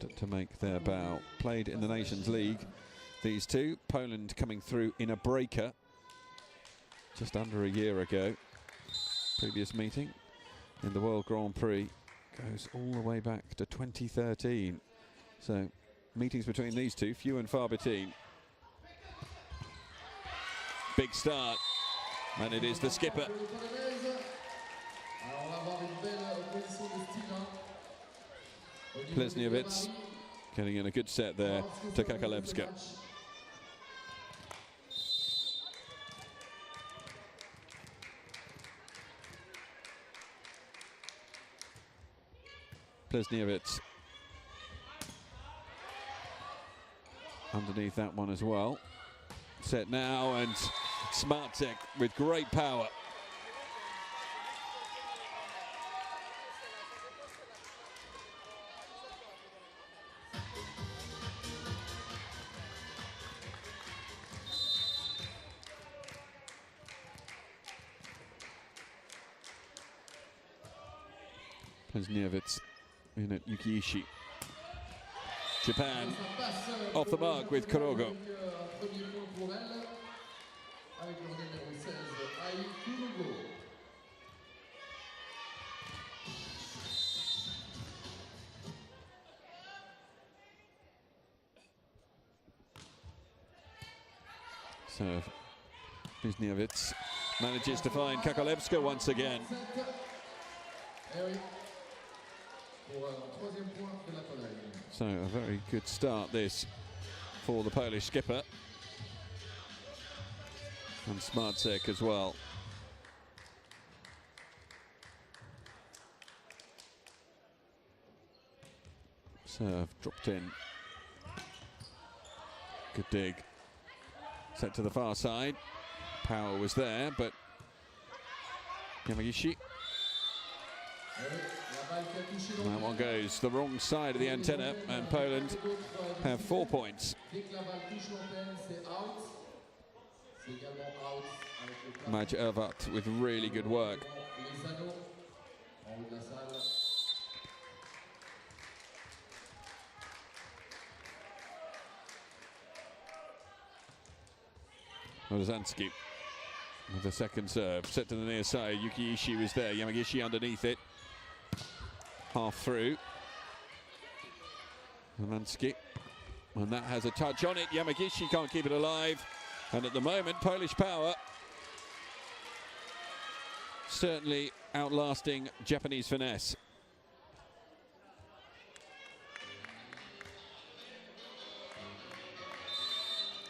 and to make their bow. Played in the Nations League, these two. Poland coming through in a breaker just under a year ago. Previous meeting in the World Grand Prix goes all the way back to 2013. So meetings between these two, few and far between. Big start, and it is the skipper. Plesniewicz getting in a good set there to Kakalewska. Plesniewicz underneath that one as well. Set now, and Smartek with great power. Plesniewicz in at Yuki. Japan off the mark with Kurogo. Serve. Plesniewicz manages to find Kakalewska once again. So a very good start this for the Polish skipper. And Smartek as well. Serve dropped in. Good dig. Set to the far side. Power was there, but Yamagishi. That one goes the wrong side of the antenna, and Poland have 4 points. Maj Ervat with really good work. Ozanski with the second serve, set to the near side. Yuki Ishii was there, Yamagishi underneath it. Half through. Ozanski, and that has a touch on it. Yamagishi can't keep it alive. And at the moment, Polish power certainly outlasting Japanese finesse.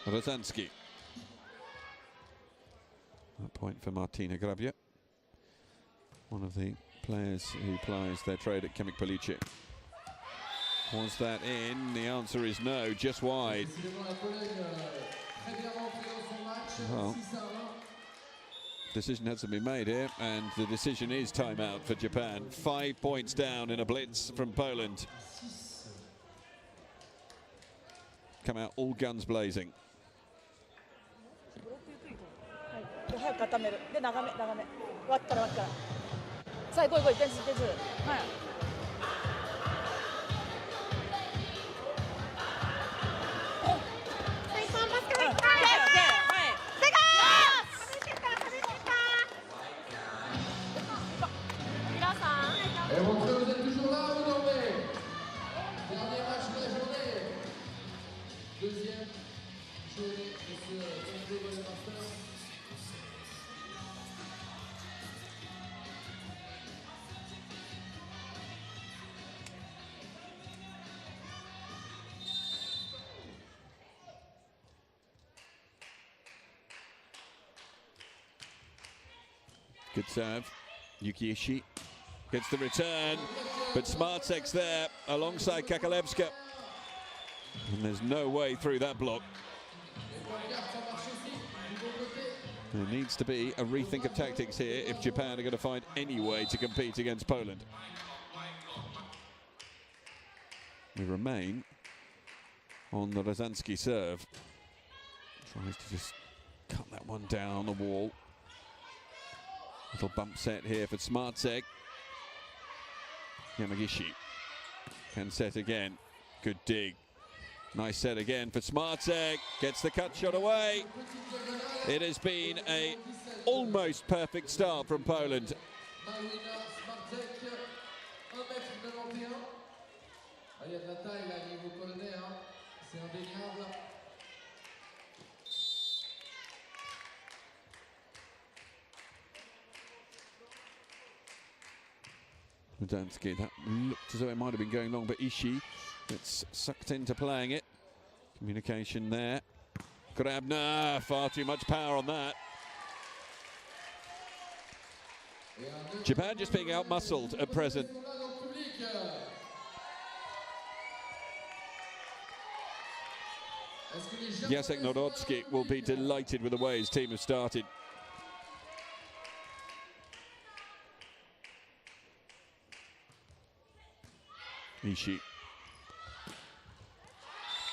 Ozanski. A point for Martina Grabia, one of the players who plies their trade at Chemik Police. Was that in? The answer is no, just wide. Well, decision has to be made here, and the decision is timeout for Japan. 5 points down in a blitz from Poland. Come out all guns blazing. 早く固める。で、長め。脇から。さあ、行こう。点数。はい。Montreux, vous êtes toujours là ou dormez? Dernier match de la journée. Deuxième journée de ce Montreux Volley Masters. Good serve. Yuki Ishii gets the return, but Smartek's there alongside Kakalewska. And there's no way through that block. There needs to be a rethink of tactics here if Japan are going to find any way to compete against Poland. We remain on the Ozanski serve. Tries to just cut that one down the wall. Little bump set here for Smartek. Yamagishi can set again. good dig. Nice set again for Smartek. Gets the cut shot away. It has been a almost perfect start from Poland. Il y a de la taille là, niveau polonais, hein. C'est indéniable. Radanski, that looked as though it might have been going long, but Ishii gets sucked into playing it. Communication there. Grabner, far too much power on that. Japan just being out-muscled at present. Jacek Norodski will be delighted with the way his team has started. Ishii.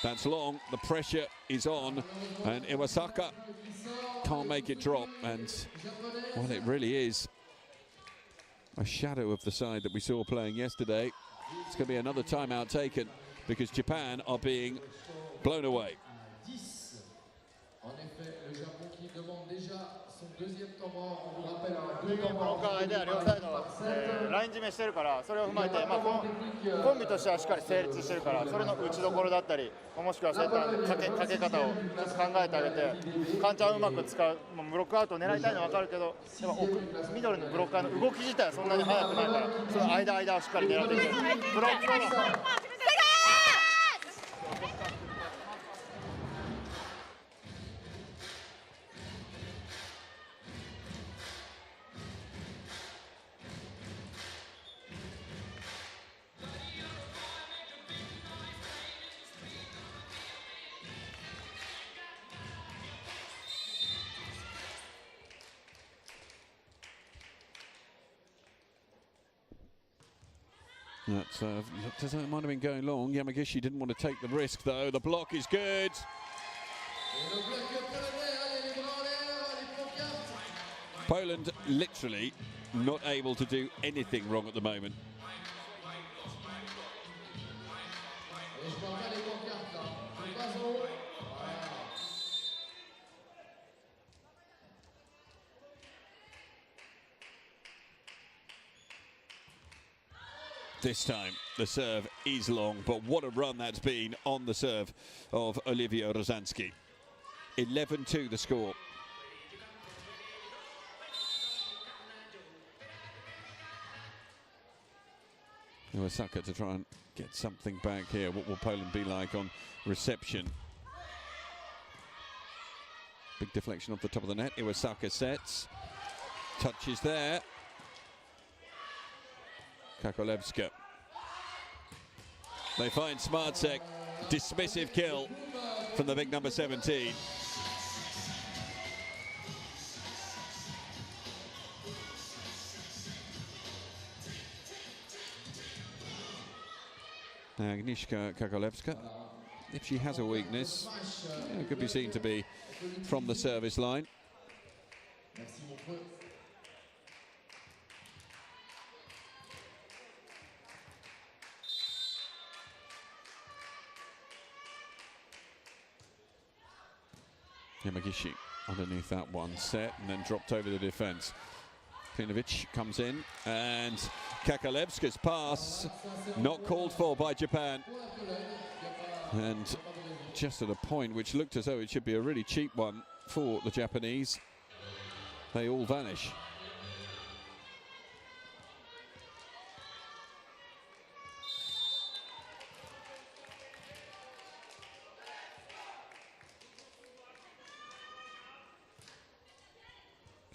That's long, the pressure is on, and Iwasaka can't make it drop, and well, it really is a shadow of the side that we saw playing yesterday. It's going to be another timeout taken because Japan are being blown away. En effet, le Japon qui demande déjà son deuxième temps mort. On vous rappelle un 2 temps この mort. 間で両サイドライン締めしてるから、それを踏まえて、コンビとしてはしっかり成立してるから、それの打ちどころだったり、もしくはセンターのかけ方をちょっと考えてあげて、カンチャーをうまく使う、ブロックアウトを狙いたいのは分かるけど、でもミドルのブロッカーの動き自体はそんなに速くないから、その間をしっかり狙っていく。ブロックは That's looked as though it might have been going long. Yamagishi didn't want to take the risk though. The block is good. Poland literally not able to do anything wrong at the moment. This time the serve is long, but what a run that's been on the serve of Olivier Rozanski. 11-2 the score. Iwasaka to try and get something back here. What will Poland be like on reception? Big deflection off the top of the net. Iwasaka sets. Touches there. Kakolevska. They find Smartek. Dismissive kill from the big number 17. Now Agnieszka Kakolevska, if she has a weakness, it could be seen to be from the service line. Merci Montreux. Yamagishi underneath that one, set and then dropped over the defence. Klinovic comes in and Kakolevska's pass not called for by Japan. And just at a point which looked as though it should be a really cheap one for the Japanese, they all vanish.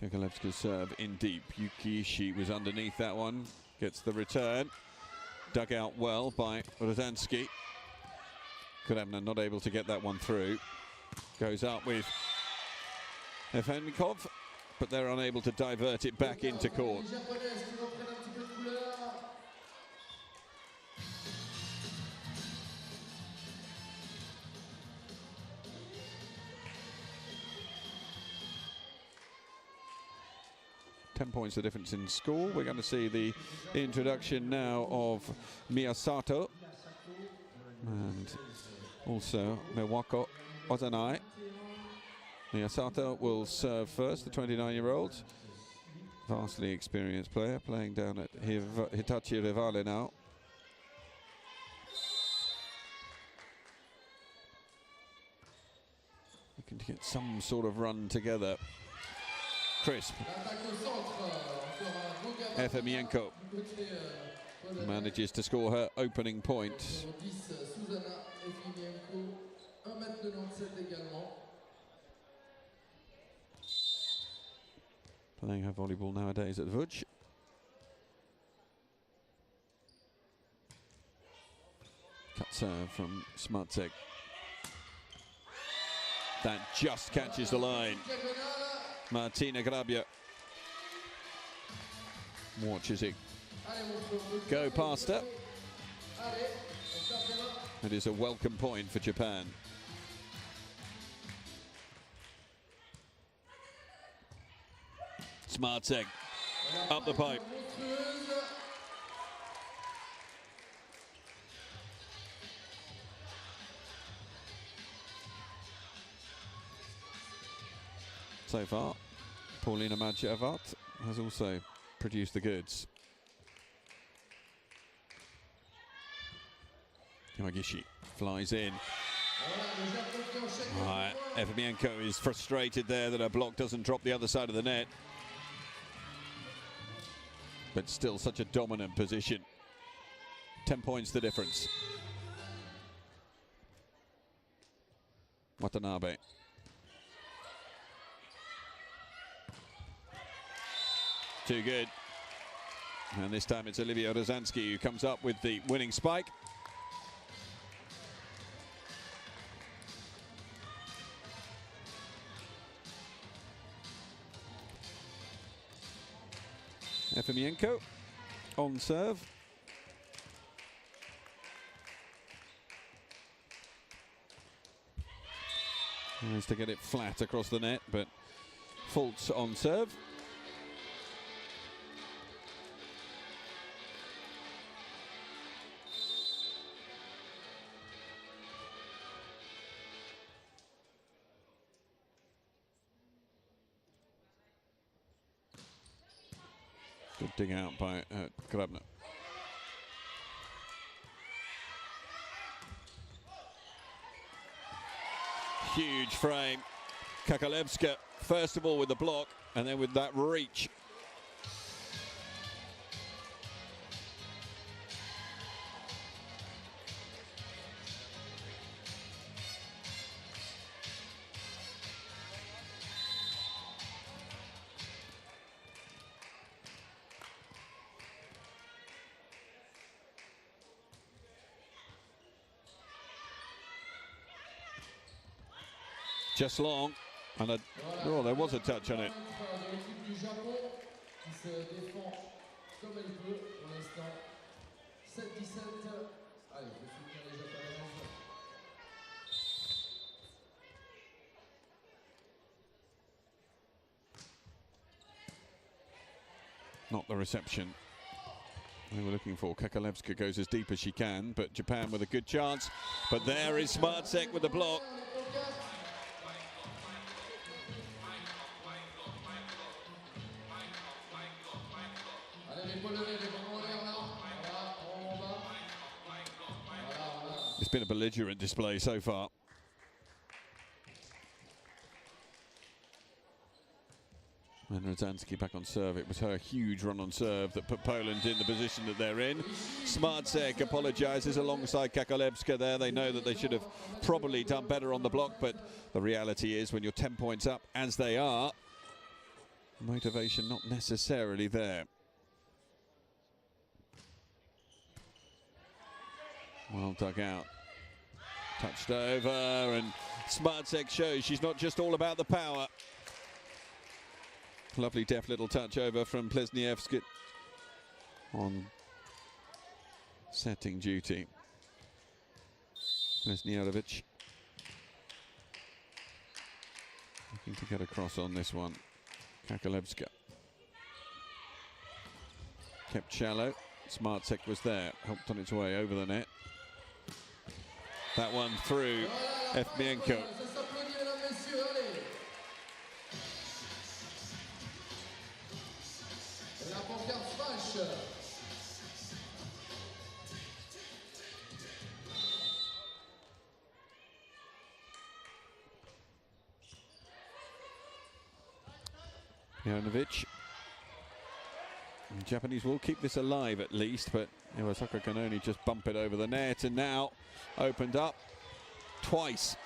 Kakolevska's serve in deep. Yuki Ishii was underneath that one. Gets the return. Dug out well by Radanski. Kurabna not able to get that one through. Goes up with Efenikov, but they're unable to divert it back into court. Points the difference in score. We're going to see the introduction now of Miyasato. And also Mewako Ozanai. Miyasato will serve first, the 29-year-old. Vastly experienced player, playing down at Hitachi Rivale now. Looking to get some sort of run together. Crisp. Efemienko manages to score her opening point. Playing her volleyball nowadays at Vuj. Cut serve from Smartsek. That just catches the line. Martina Grabia watches it go past her. It is a welcome point for Japan. Smartsek up the pipe. So far, Paulina Madjavat has also produced the goods. Yamagishi flies in. Efemienko is frustrated there that her block doesn't drop the other side of the net. But still such a dominant position. 10 points the difference. Watanabe. Too good. And this time it's Olivia Rozansky who comes up with the winning spike. Efemienko on serve. Managed to get it flat across the net, but faults on serve. Good dig out by Grabner. Huge frame. Kakalevska, first of all with the block, and then with that reach. Just long, and oh, there was a touch on it. Not the reception they were looking for. Kakalevska goes as deep as she can, but Japan with a good chance. But there is Smartsek with the block. It's been a belligerent display so far. And Rozansky back on serve. It was her huge run on serve that put Poland in the position that they're in. Smartsek apologises alongside Kakalevska there. They know that they should have probably done better on the block, but the reality is when you're 10 points up, as they are, motivation not necessarily there. Well dug out. Touched over, and Smartsek shows she's not just all about the power. Lovely deft little touch over from Plesniewski on setting duty. Plesniewicz looking to get across on this one. Kakalevska kept shallow. Smartsek was there, helped on its way over the net. That one through Efmienko. Ça s'applaudit, mesdames, messieurs, allez. Et la pancarte flash. Jovanovic. The Japanese will keep this alive at least, but Iwasaka can only just bump it over the net, and now opened up twice.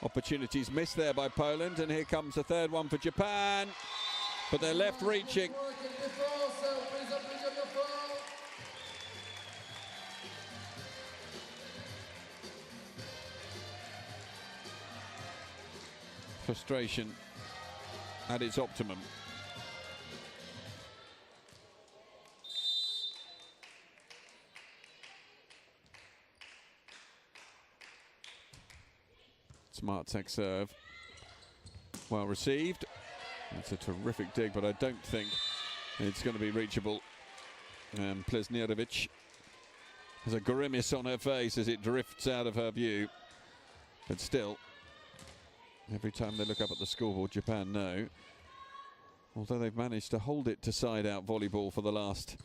Opportunities missed there by Poland, and here comes the third one for Japan, but they're left reaching. Frustration at its optimum. Smart tech serve. Well received. It's a terrific dig, but I don't think it's going to be reachable. And Plesnirovic has a grimace on her face as it drifts out of her view. But still, every time they look up at the scoreboard, Japan know. Although they've managed to hold it to side-out volleyball for the last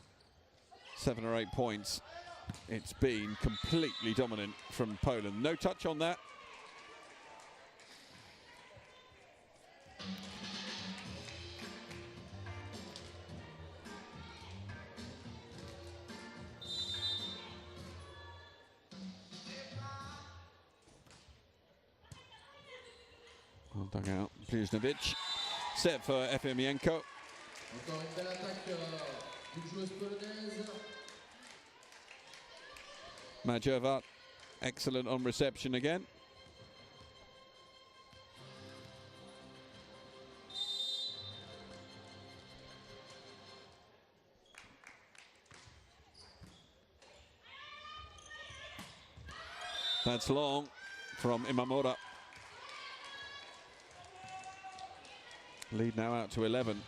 7 or 8 points, it's been completely dominant from Poland. No touch on that. Well dug out, Plesnirovic. Set for Efmienko. Encore une belle attaque d'une joueuse polonaise. Majova, excellent on reception again. That's long from Imamura. Lead now out to 11.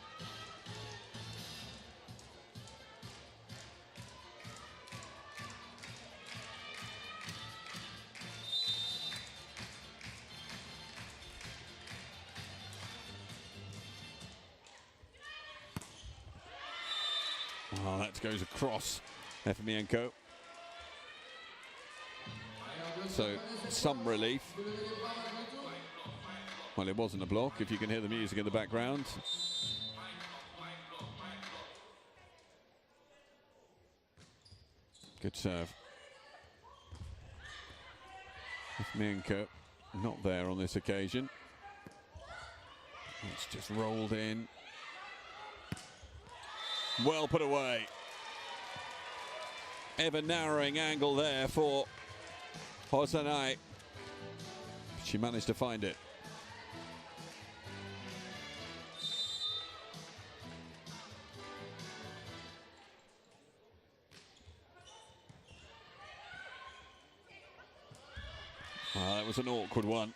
Oh, that goes across Efmienko. So some relief. Well, it wasn't a block, if you can hear the music in the background. Good serve. Efmienko not there on this occasion. It's just rolled in. Well put away. Ever narrowing angle there for Hosanai. She managed to find it. Well, that was an awkward one,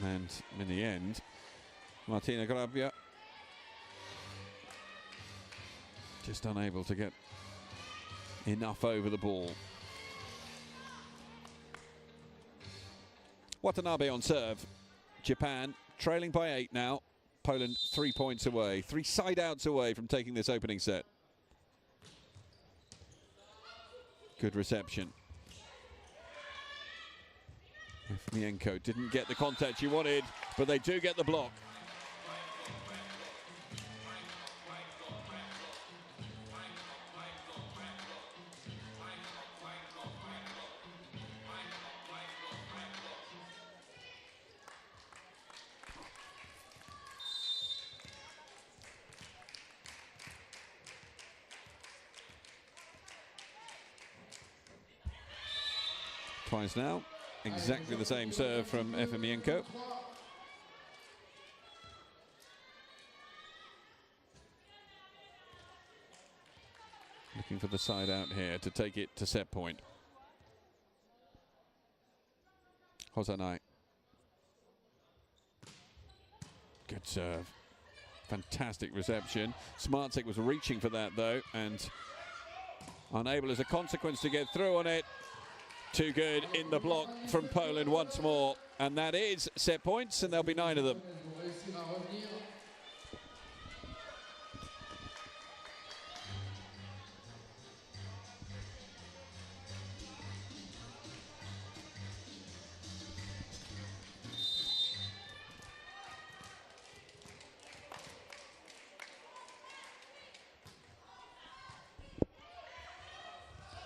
and in the end, Martina Grabia just unable to get enough over the ball. Watanabe on serve. Japan trailing by 8 now. Poland 3 points away, 3 side outs away from taking this opening set. Good reception. Efmienko didn't get the contact she wanted, but they do get the block. Twice now. Exactly the same serve from Efmienko. Looking for the side out here to take it to set point. Hosanai. Good serve. Fantastic reception. Smartek was reaching for that though, and unable as a consequence to get through on it. Too good in the block from Poland once more. And that is set points, and there'll be 9 of them.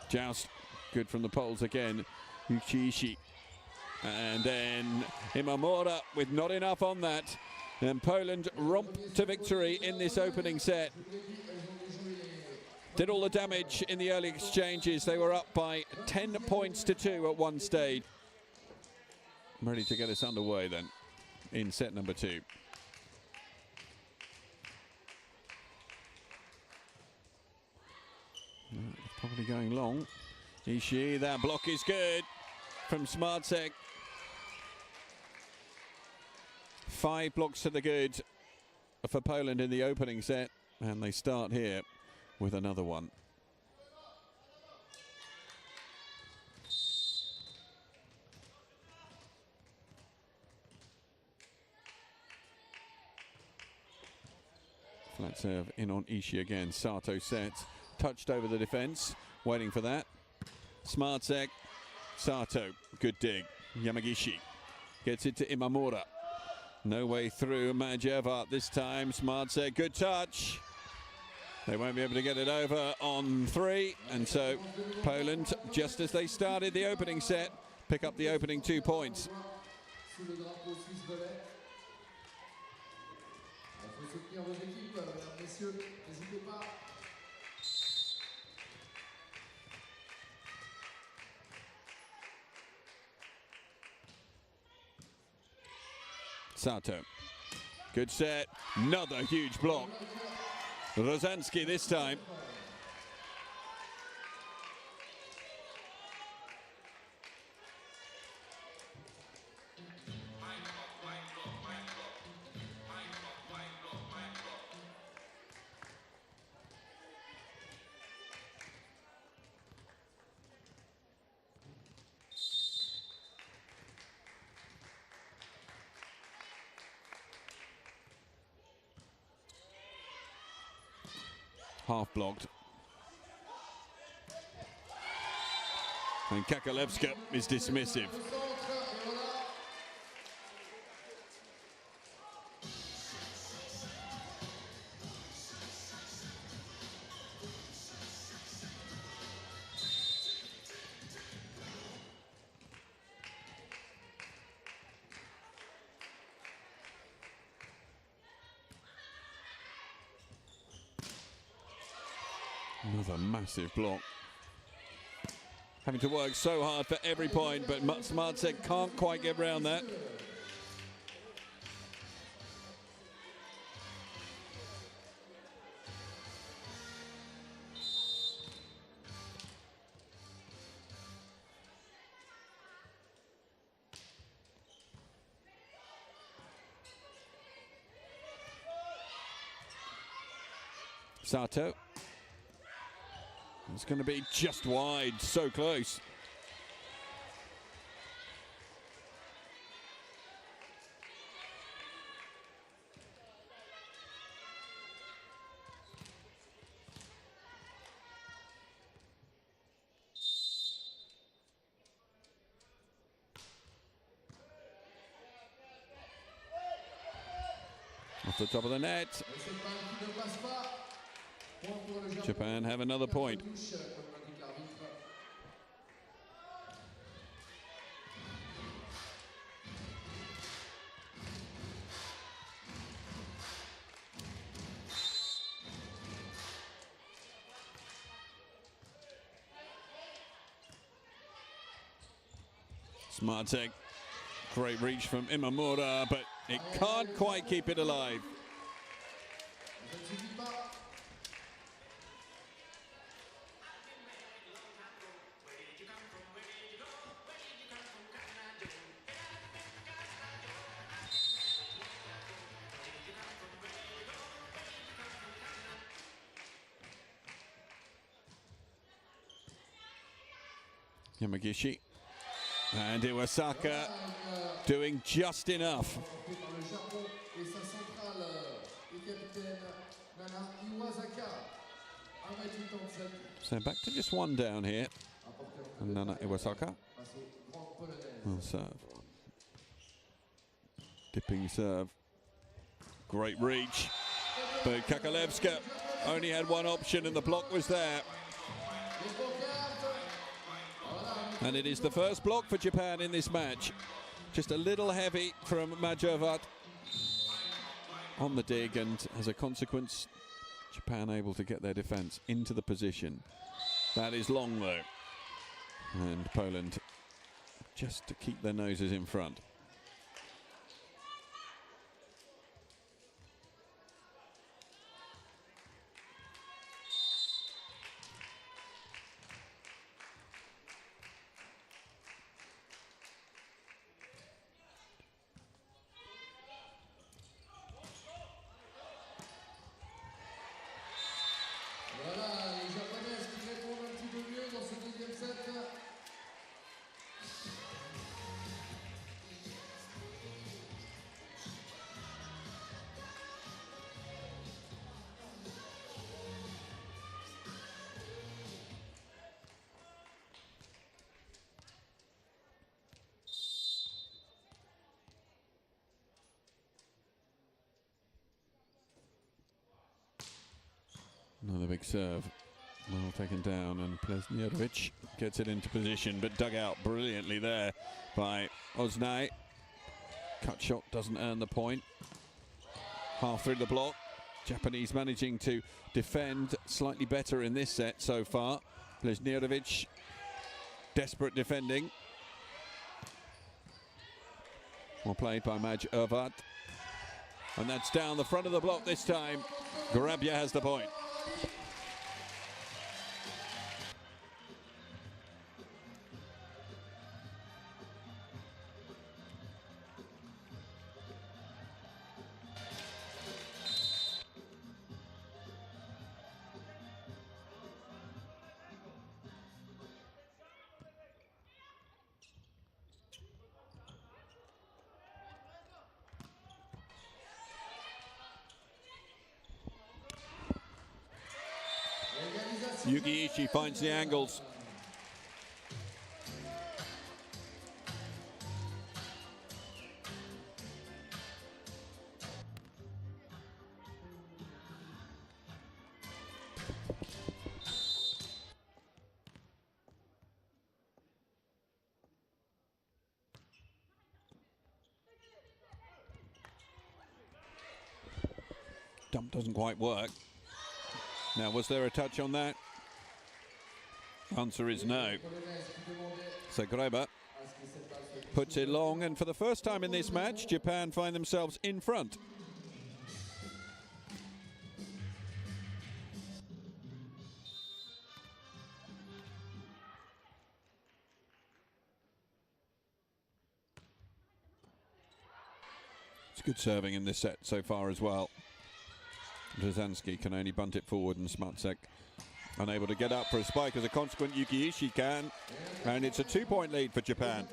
Joust, good from the Poles again. Uchiishi. And then Imamura with not enough on that. And Poland romp to victory in this opening set. Did all the damage in the early exchanges. They were up by 10 points to 2 at one stage. Ready to get us underway then in set number 2. Probably going long. Ishii, that block is good from Smartsek. 5 blocks to the good for Poland in the opening set, and they start here with another one. Flat serve in on Ishii again. Sato sets. Touched over the defense, waiting for that. Smartsek, Sato, good dig. Yamagishi gets it to Imamura. No way through Majeva this time. Smartsek, good touch. They won't be able to get it over on 3, and so Poland, just as they started the opening set, pick up the opening 2 points. Sato, good set, another huge block. Rozansky this time. Half blocked. And Kakalevska is dismissive. Another massive block. Having to work so hard for every point, but Smartsek can't quite get around that. Sato. It's going to be just wide, so close. Off the top of the net. Japan have another point. Smartsek, great reach from Imamura, but it can't quite keep it alive. Yamagishi And Iwasaka doing just enough. So back to just one down here. And Nana Iwasaka will serve. Dipping serve. Great reach. But Kakalevska only had one option and the block was there. And it is the first block for Japan in this match. Just a little heavy from Majovat on the dig, and as a consequence, Japan able to get their defense into the position. That is long though. And Poland just to keep their noses in front. Voilà, les Japonaises qui répondent un petit peu mieux dans ce deuxième set. Another big serve. Well taken down, and Plesnjerovic gets it into position, but dug out brilliantly there by Osnay. Cut shot doesn't earn the point. Half through the block. Japanese managing to defend slightly better in this set so far. Plesnjerovic, desperate defending. Well played by Maj Ervad. And that's down the front of the block this time. Garabia has the point. Yuki Ishii finds the angles. Dump doesn't quite work. Now, was there a touch on that? Answer is no. So Greba puts it long, and for the first time in this match, Japan find themselves in front. It's good serving in this set so far as well. Brzezinski can only bunt it forward, and Smatsek unable to get up for a spike. As a consequence, Yuki Ishii can, and it's a 2-point lead for Japan.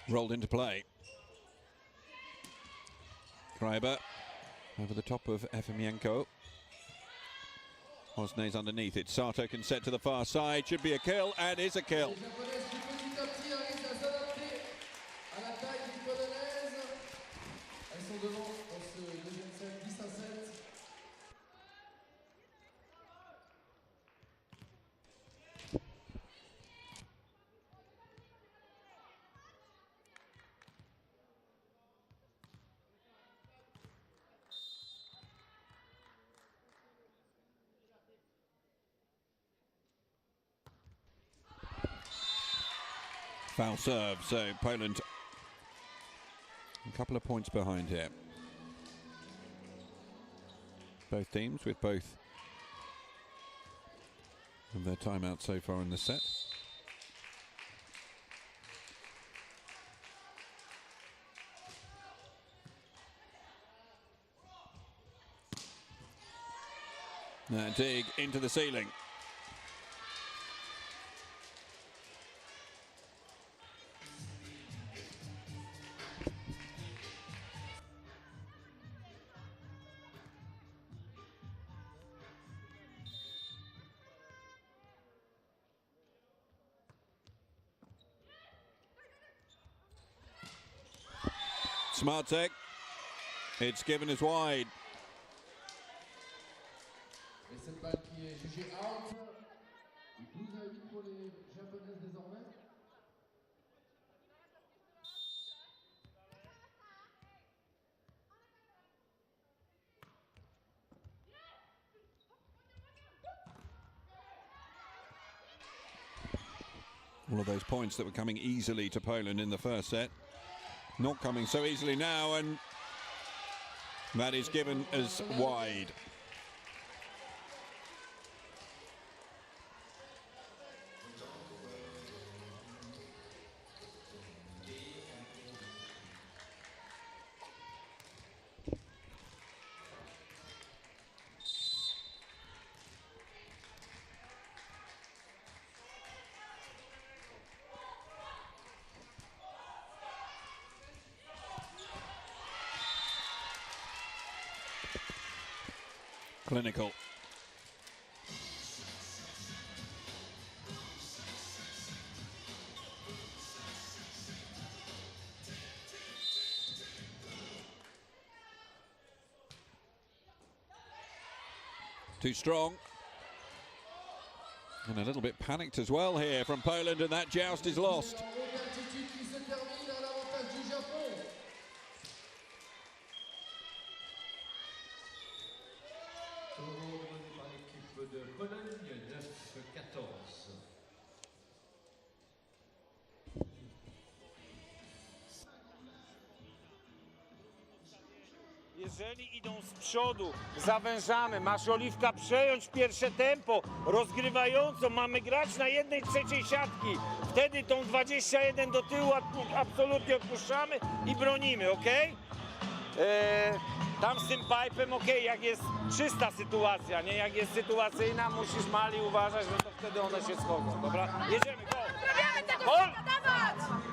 Rolled into play. Kreiber over the top of Efimienko. Osnay's underneath it. Sato can set to the far side. Should be a kill, and is a kill. Foul serve, so Poland a couple of points behind here. Both teams with both of their timeouts so far in the set. Now dig into the ceiling. Smartek, it's given as wide. Et cette balle qui est jugée out. 12-8 pour les japonaises désormais. All of those points that were coming easily to Poland in the first set, not coming so easily now, and that is given as wide. Clinical. Too strong. And a little bit panicked as well here from Poland, and that joust is lost. Jeżeli idą z przodu, zawężamy, masz Oliwka przejąć pierwsze tempo, rozgrywająco, mamy grać na 1/3 siatki. Wtedy tą 21 do tyłu absolutnie odpuszczamy i bronimy, ok? Tam z tym pipe'em, ok, jak jest czysta sytuacja, nie? Jak jest sytuacyjna, musisz Mali uważać, że to wtedy one się schodzą, dobra? Jedziemy, go! Naprawiamy tego, Gol! dawać!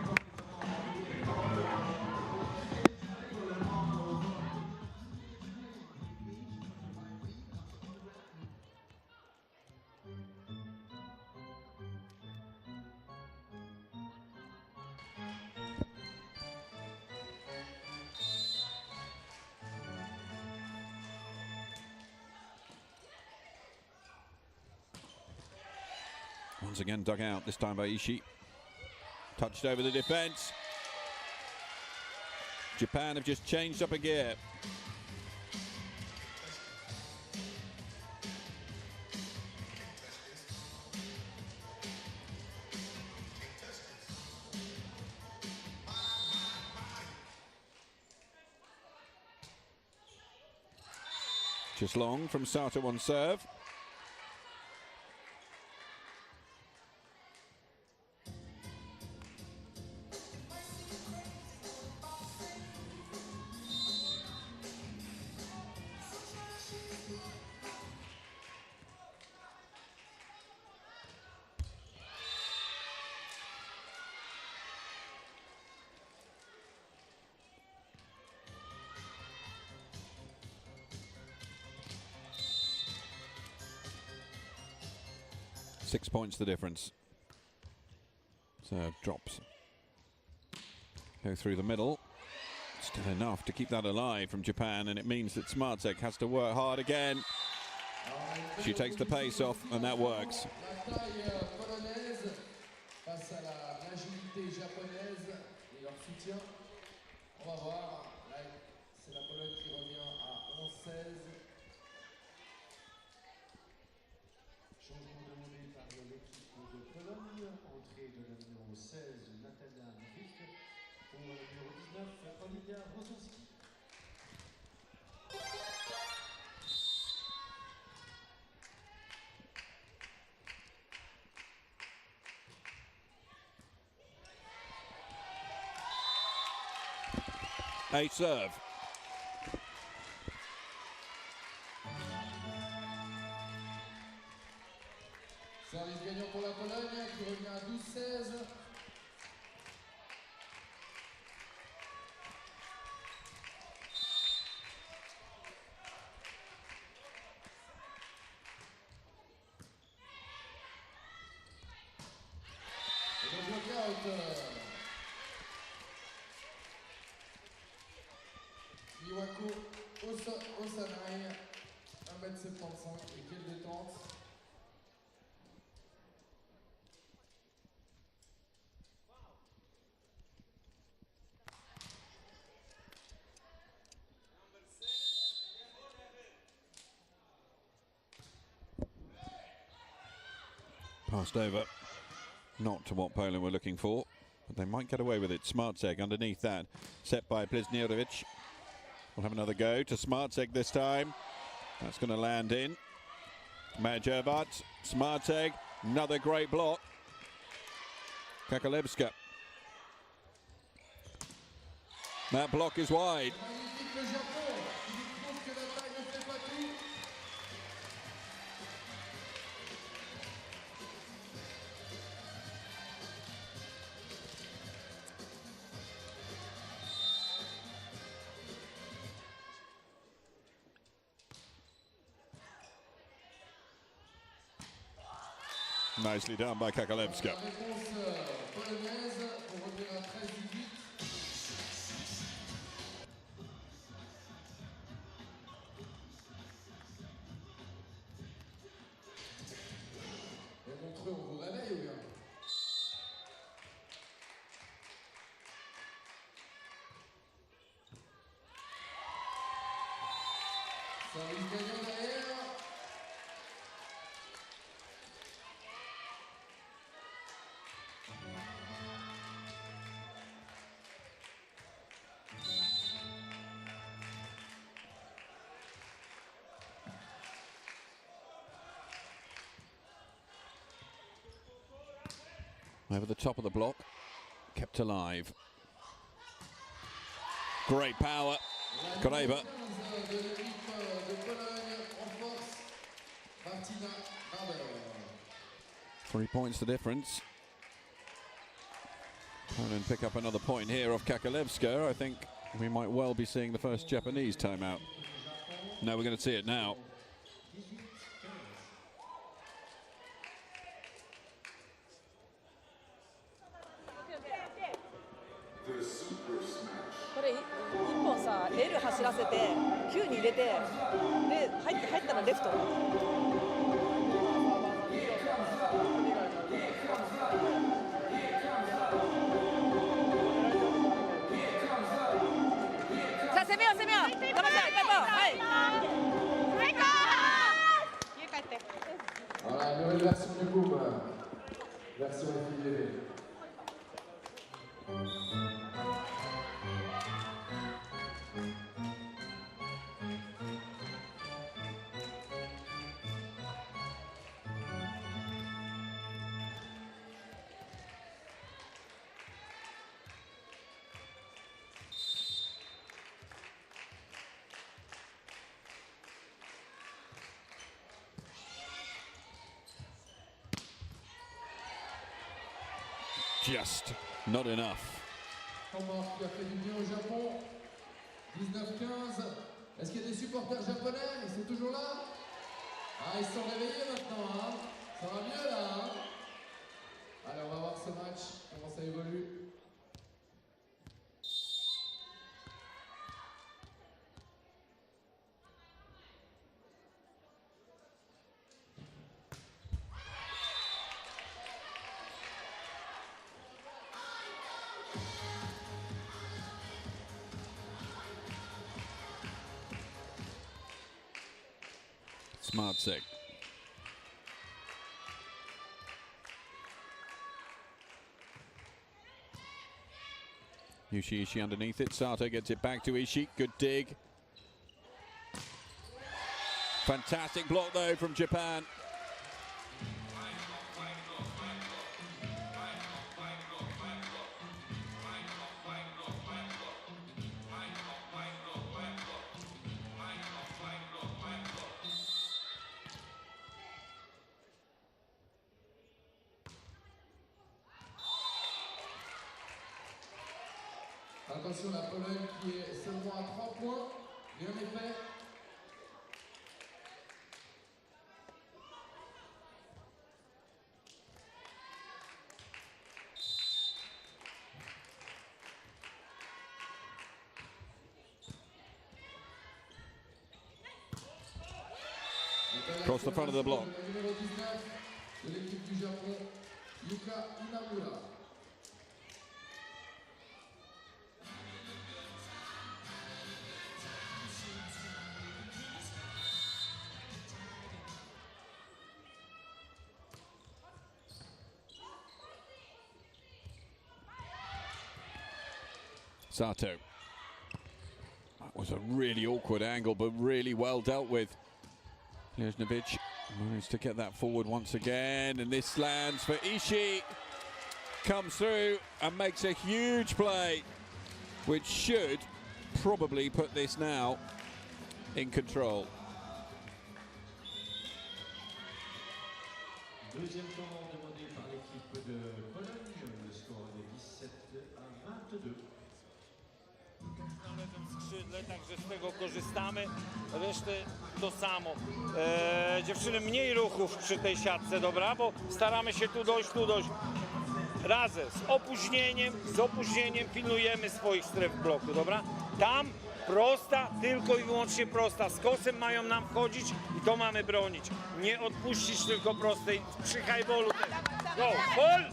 Once again dug out, this time by Ishii. Touched over the defence. Japan have just changed up a gear. Just long from Sato on serve. Six points the difference. Serve drops. Go through the middle. Still enough to keep that alive from Japan, and it means that Smartek has to work hard again. She takes the pace off, and that works. La taille polonaise face à la l'agilité japonaise et leur soutien. On va voir. Là, c'est la Pologne qui revient à 11-16. Changement demandé par l'équipe de Pologne. Entrée de la numéro 16, Nathalie. A serve. Service gagnant pour la Pologne qui revient à 12-16. Et le bloc-out. Iwako Osanai, 1m75 et quelle détente. Passed over. Not to what Poland were looking for, but they might get away with it. Smartseg underneath that. Set by Bliznirovic. We'll have another go to Smartseg this time. That's going to land in. Majervat, Smartseg, another great block. Kakalevska. That block is wide. Magnifique le Japon, qui nous prouve que la taille ne fait pas tout. Nicely done by Kakalevska. La réponse polonaise pour revenir à 13-18. Et Montreux, on vous réveille ou bien? Service gagnant derrière. Over the top of the block, kept alive. Great power. Koreba. 3 points the difference. Poland pick up another point here off Kakalevska. I think we might well be seeing the first Japanese timeout. No, we're going to see it now.1本さ L 走らせて9に入れてで入ったらレフト。さあ攻めよう攻めよう。頑張っていこう。はい。最高。家帰って。Voilà, nouvelle version du boom. Version FIDV. Just not enough. Combat qui a fait du bien au Japon. 19-15. Est-ce qu'il y a des supporters japonais? Ils sont toujours là? Ah, ils sont réveillés maintenant, hein? Ça va mieux là, hein? Allez, on va voir ce match, comment ça évolue. Smartseg. Ishii underneath it. Sato gets it back to Ishii. Good dig. Fantastic block though from Japan. Attention, la Pologne qui est seulement à 3 points. Bien effet. Across the front of the block. Numéro 19 de l'équipe du Japon, Yuka Inamura. Sato. That was a really awkward angle, but really well dealt with. Lezhnevic managed to get that forward once again, and this lands for Ishii. Comes through and makes a huge play, which should probably put this now in control. Deuxième temps demandé par l'équipe de Pologne, le score est 17 à 22. Na lewym skrzydle, także z tego korzystamy. Resztę to samo. Dziewczyny, mniej ruchów przy tej siatce, dobra? Bo staramy się tu dojść. Razem, z opóźnieniem pilnujemy swoich stref bloku, dobra? Tam prosta, tylko i wyłącznie prosta. Z kosem mają nam wchodzić i to mamy bronić. Nie odpuścić tylko prostej przy high ballu. Go, ball!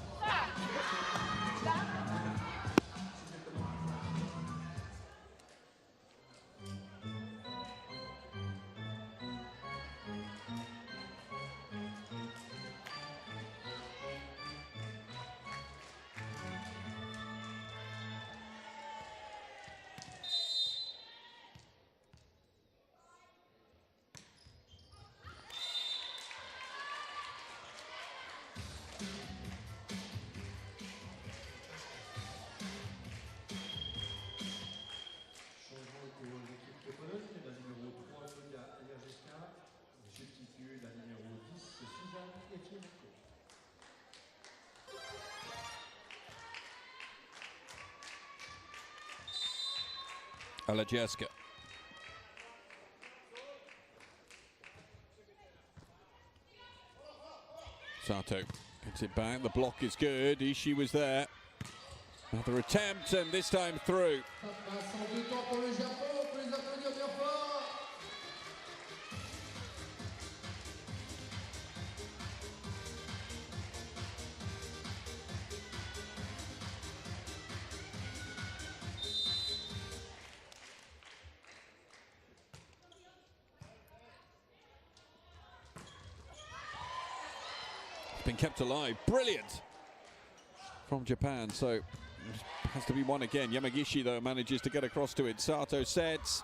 Alajeska. Sato gets it back. The block is good. Ishii was there. Another attempt, and this time through. Been kept alive. Brilliant from Japan. So it has to be one again. Yamagishi though manages to get across to it. Sato sets.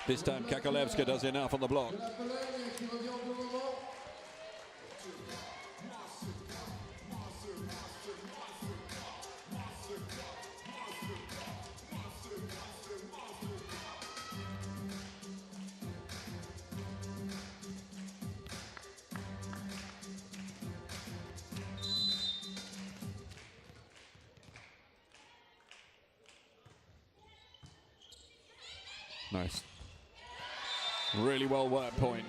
This time Kakalevska does enough on the block. Nice. Really well worked point.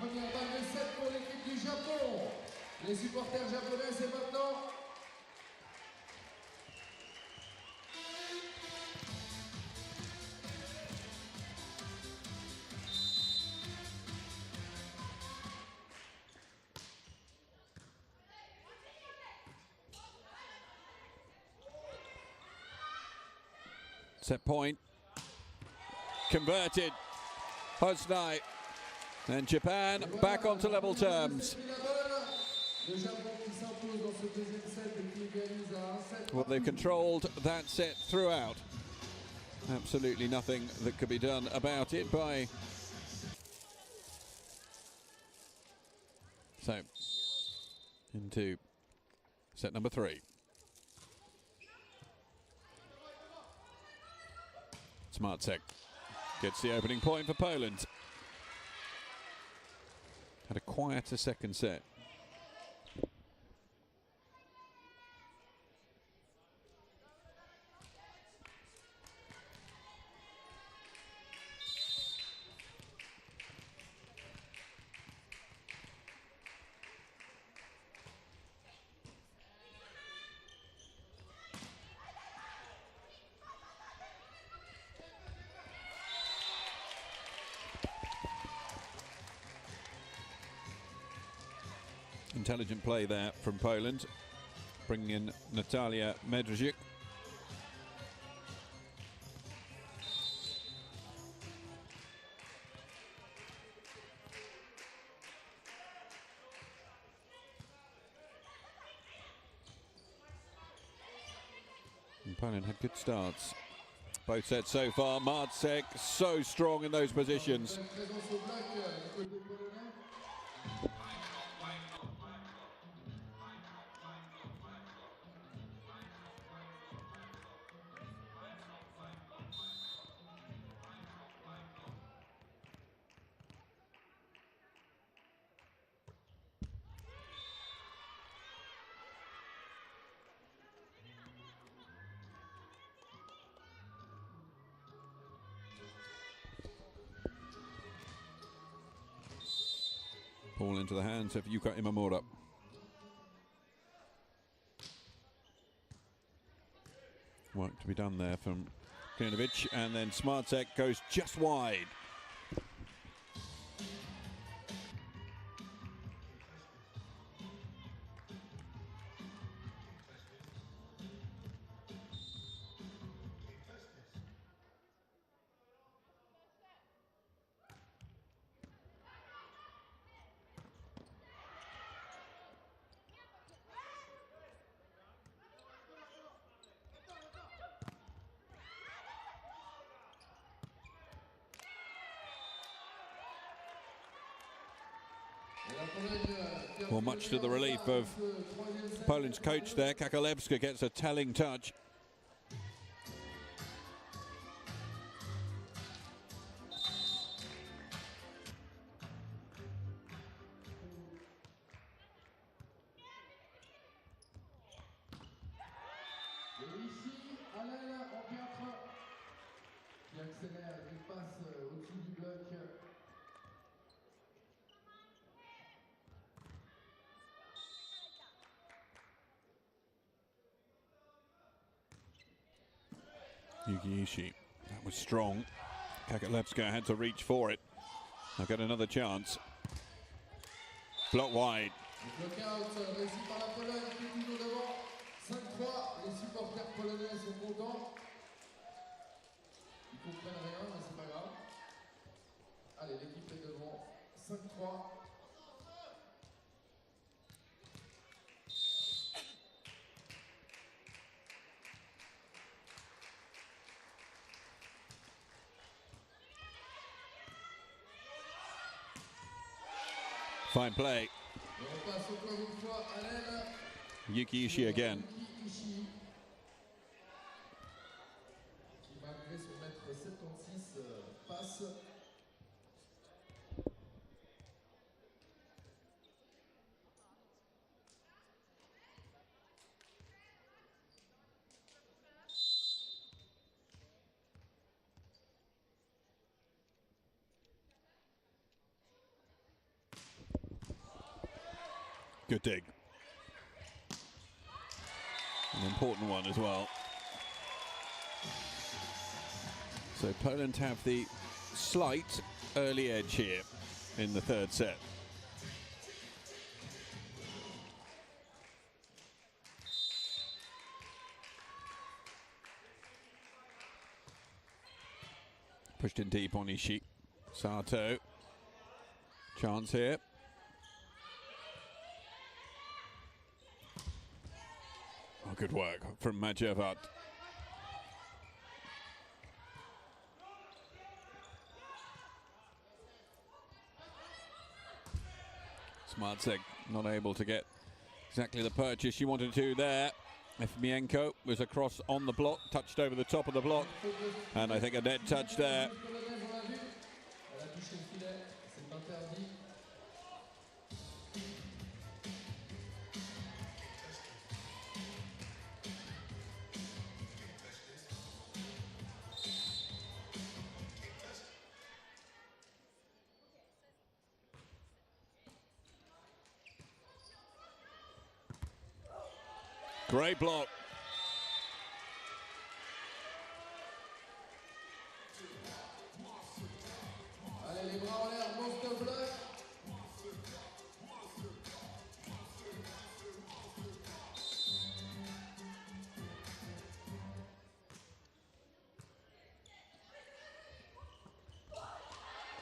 Les supporters japonais, c'est maintenant. Set point. Converted. Hosnai. And Japan back onto level terms. Le Japon qui s'impose dans ce deuxième set et qui égalise à 1-7. Well, they've controlled that set throughout. Absolutely nothing that could be done about it by... So, into set number 3. Smartsek gets the opening point for Poland. Had a quieter second set. Intelligent play there from Poland, bringing in Natalia Medrzyk. And Poland had good starts. Both sets so far. Marcek so strong in those positions. Ball into the hands of Yuka Imamura. Work to be done there from Krinovic, and then Smartsek goes just wide. Well, much to the relief of Poland's coach there, Kakalewska gets a telling touch. Qui accélère, il passe au-dessus du bloc. Yuki Ishii, that was strong. Kakalewska had to reach for it. I'll get another chance. Block wide. Le block-out réussi par la Pologne qui est toujours devant. 5-3, les supporters polonais sont contents. Ils comprennent rien, mais c'est pas grave. Allez, l'équipe est devant. 5-3. Fine play. Et on passe encore une fois à l'aile. Yuki Ishii again. Yuki Ishii, qui malgré son mètre 76 passe. Good dig. An important one as well. So Poland have the slight early edge here in the third set. Pushed in deep on Ishii. Sato. Chance here. good work from Majevat. Smartsek not able to get exactly the purchase she wanted to there. Efimienko was across on the block, touched over the top of the block, and I think a net touch there. Great block. Allez, les bras en l'air, monster block.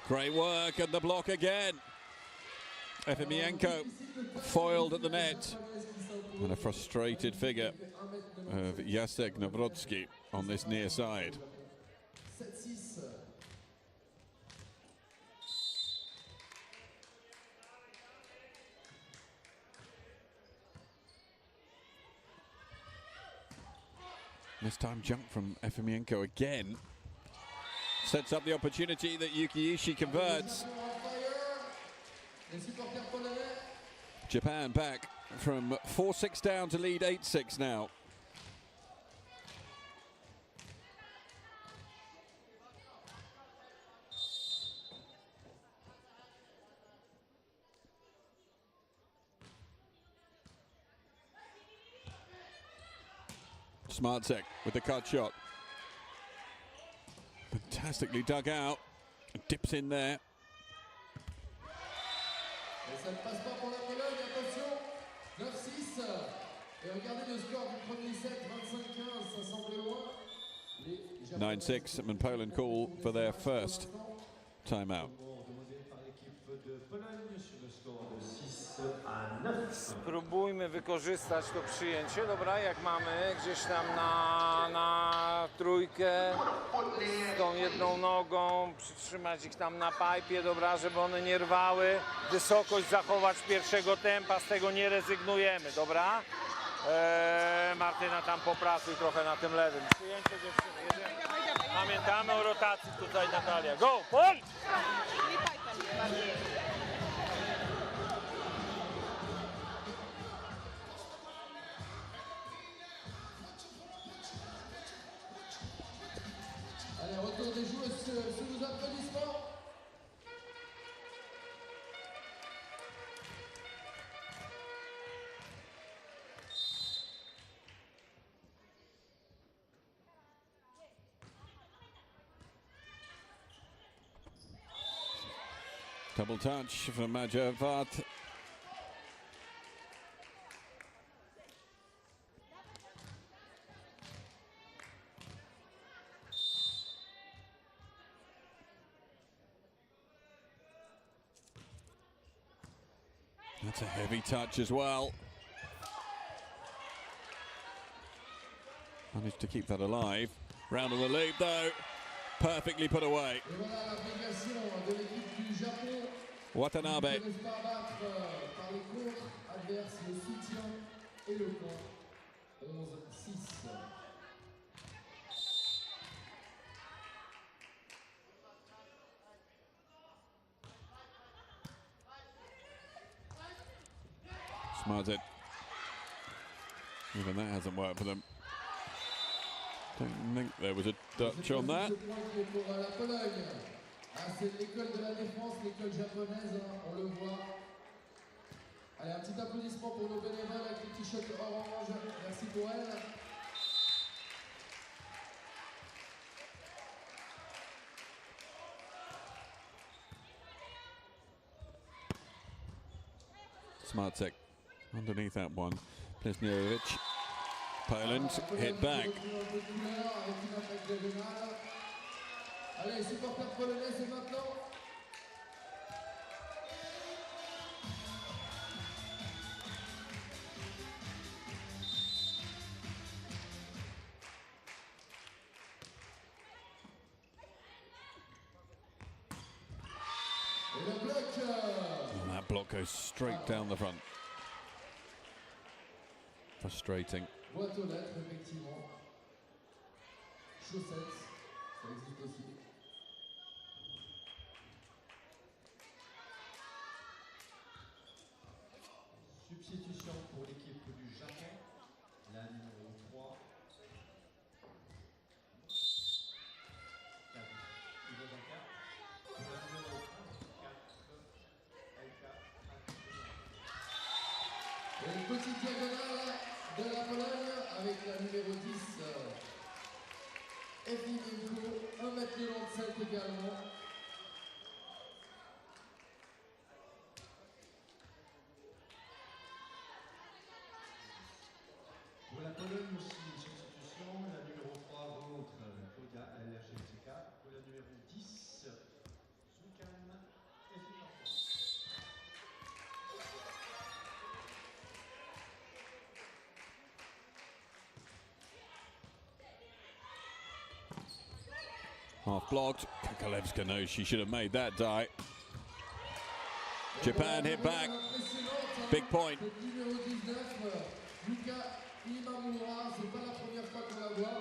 Great work at the block again. Efimienko foiled at the net. And a frustrated figure of Jacek Nawrocki on this near side. 7-6. This time jump from Efimienko again. Sets up the opportunity that Yukiishi converts. Japan back from 4-6 down to lead 8-6 now. Smartsek with the cut shot. Fantastically dug out. Dips in there. Et ça ne passe pas pour la Pologne, attention, 9-6. Et regardez le score du premier set, 25-15, ça semble loin. 9-6, and Poland call for their first timeout. Demandé par l'équipe de Pologne sur le score de 6-9. Spróbujmy wykorzystać to przyjęcie, dobra, jak mamy gdzieś tam na trójkę z tą jedną nogą, przytrzymać ich tam na pajpie, dobra, żeby one nie rwały, wysokość zachować pierwszego tempa, z tego nie rezygnujemy, dobra? Martyna tam popracuj trochę na tym lewym. Przyjęcie dziewczyny, jedziemy. Pamiętamy o rotacji tutaj, Natalia. Go, Pol! Allez, retour des joueuses sous vos applaudissements. Double touch for Majevat. That's a heavy touch as well. Managed to keep that alive. Round of the loop though. Perfectly put away. Et voilà l'application de l'équipe du Japon. Watanabe. Ils ne se laissent pas battre par les contres adverses, le soutien et le contre. 11-6. Smarts it. Even that hasn't worked for them. Don't think there was a touch on that. Ce point qui est pour la Pologne. Ah, c'est l'école de la défense, l'école japonaise, hein, on le voit. Allez, un petit applaudissement pour nos bénévoles avec les t-shirts orange. Merci pour elles. Smartsek underneath that one. Plesniewicz. Poland hit back. Allez, supporters polonais, c'est maintenant. block goes straight down the front. Frustrating. Boîte aux lettres, effectivement. Chaussettes, ça existe aussi. Substitution pour l'équipe du Japon, la numéro 3. Et une petite diagonale de la Pologne avec la numéro 10, Efimenko, 1,97 m également. Pour la Pologne aussi, une substitution, la numéro 3 rentre Claudia Allergetica, pour la numéro 10, Zukan Efimenko. Half blocked. Kakalevska knows she should have made that die. Japan hit back. Big point. Numéro 19, Yuka Imamura, c'est pas la première fois qu'on la voit.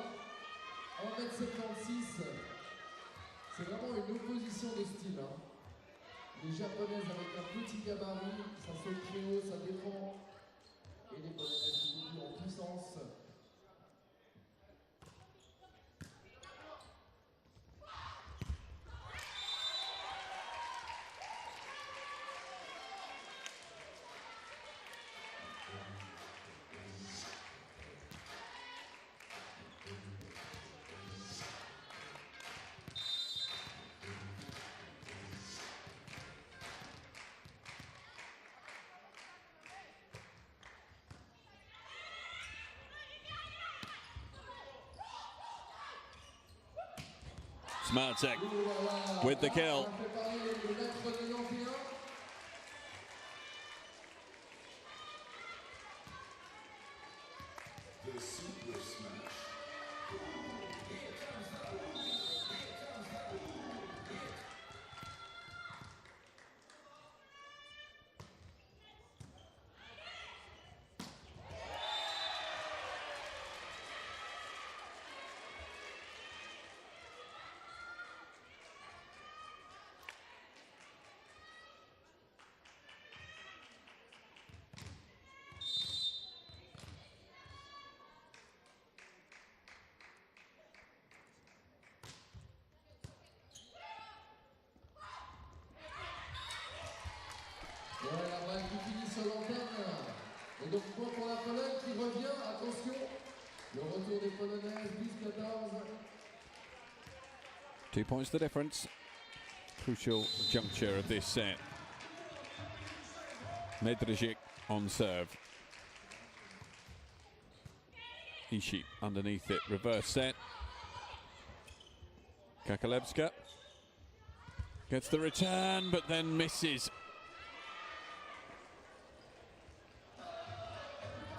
1,76 m. C'est vraiment une opposition de style. Hein. Les japonaises avec un petit gabarit, ça saute très haut, ça défend. Et les polonaises du début en puissance. Smartek with the kill. Ouais, la balle qui finit sur l'antenne. Et donc point pour la Pologne qui revient. Attention, le retour des Polonaises, 12-14. 2 points the difference. Crucial juncture of this set. Medržić on serve. Ishii underneath it, reverse set. Kakalevska gets the return, but then misses.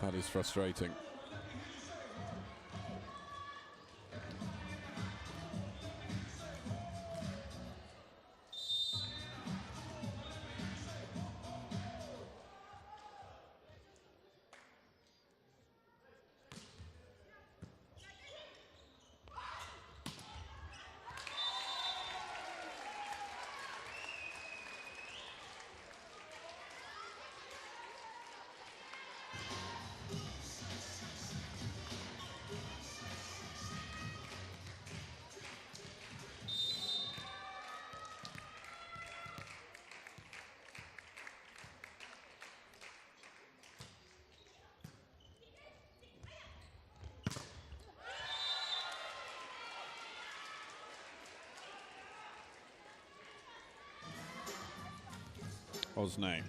That is frustrating. Osnay.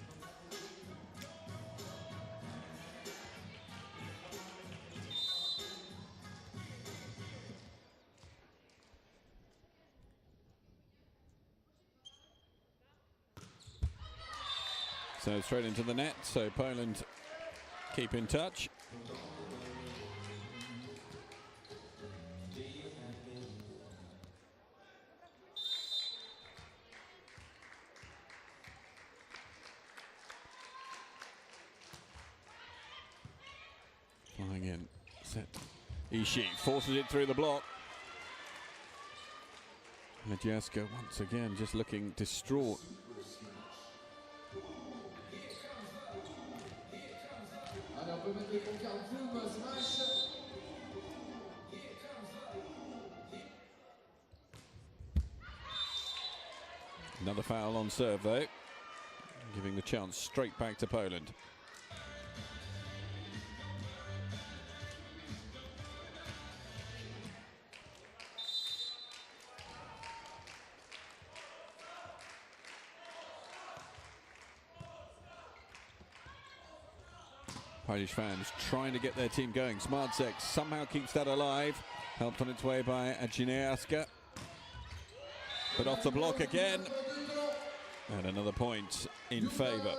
So straight into the net, so Poland keep in touch. set. Ishii forces it through the block. Majeska once again just looking distraught. Allez, on peut mettre les concarnes zoom, smash. Another foul on serve though, giving the chance straight back to Poland. Polish fans trying to get their team going. Smartsek somehow keeps that alive. Helped on its way by Ajinaska. But off the block again. And another point in favour.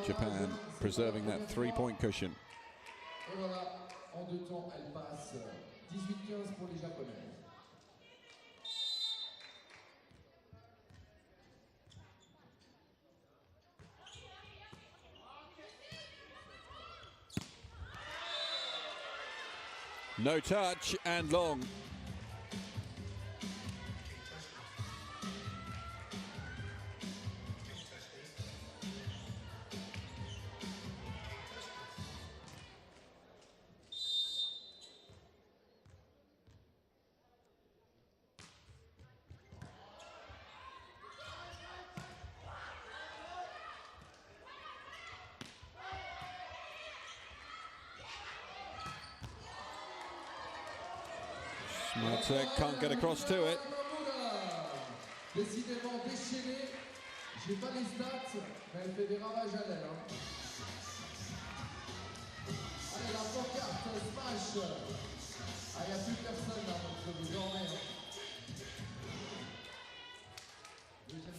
Japan preserving that 3-point cushion. Et voilà, en 2 temps, elle passe 18-15 pour les Japonaises. No touch and long. Smartsek can't get across to it. Décidément déchaînée. J'ai pas les stats, mais elle fait des ravages à l'aile. Allez, la pancarte, smash. Ah, il n'y a plus personne là, donc désormais.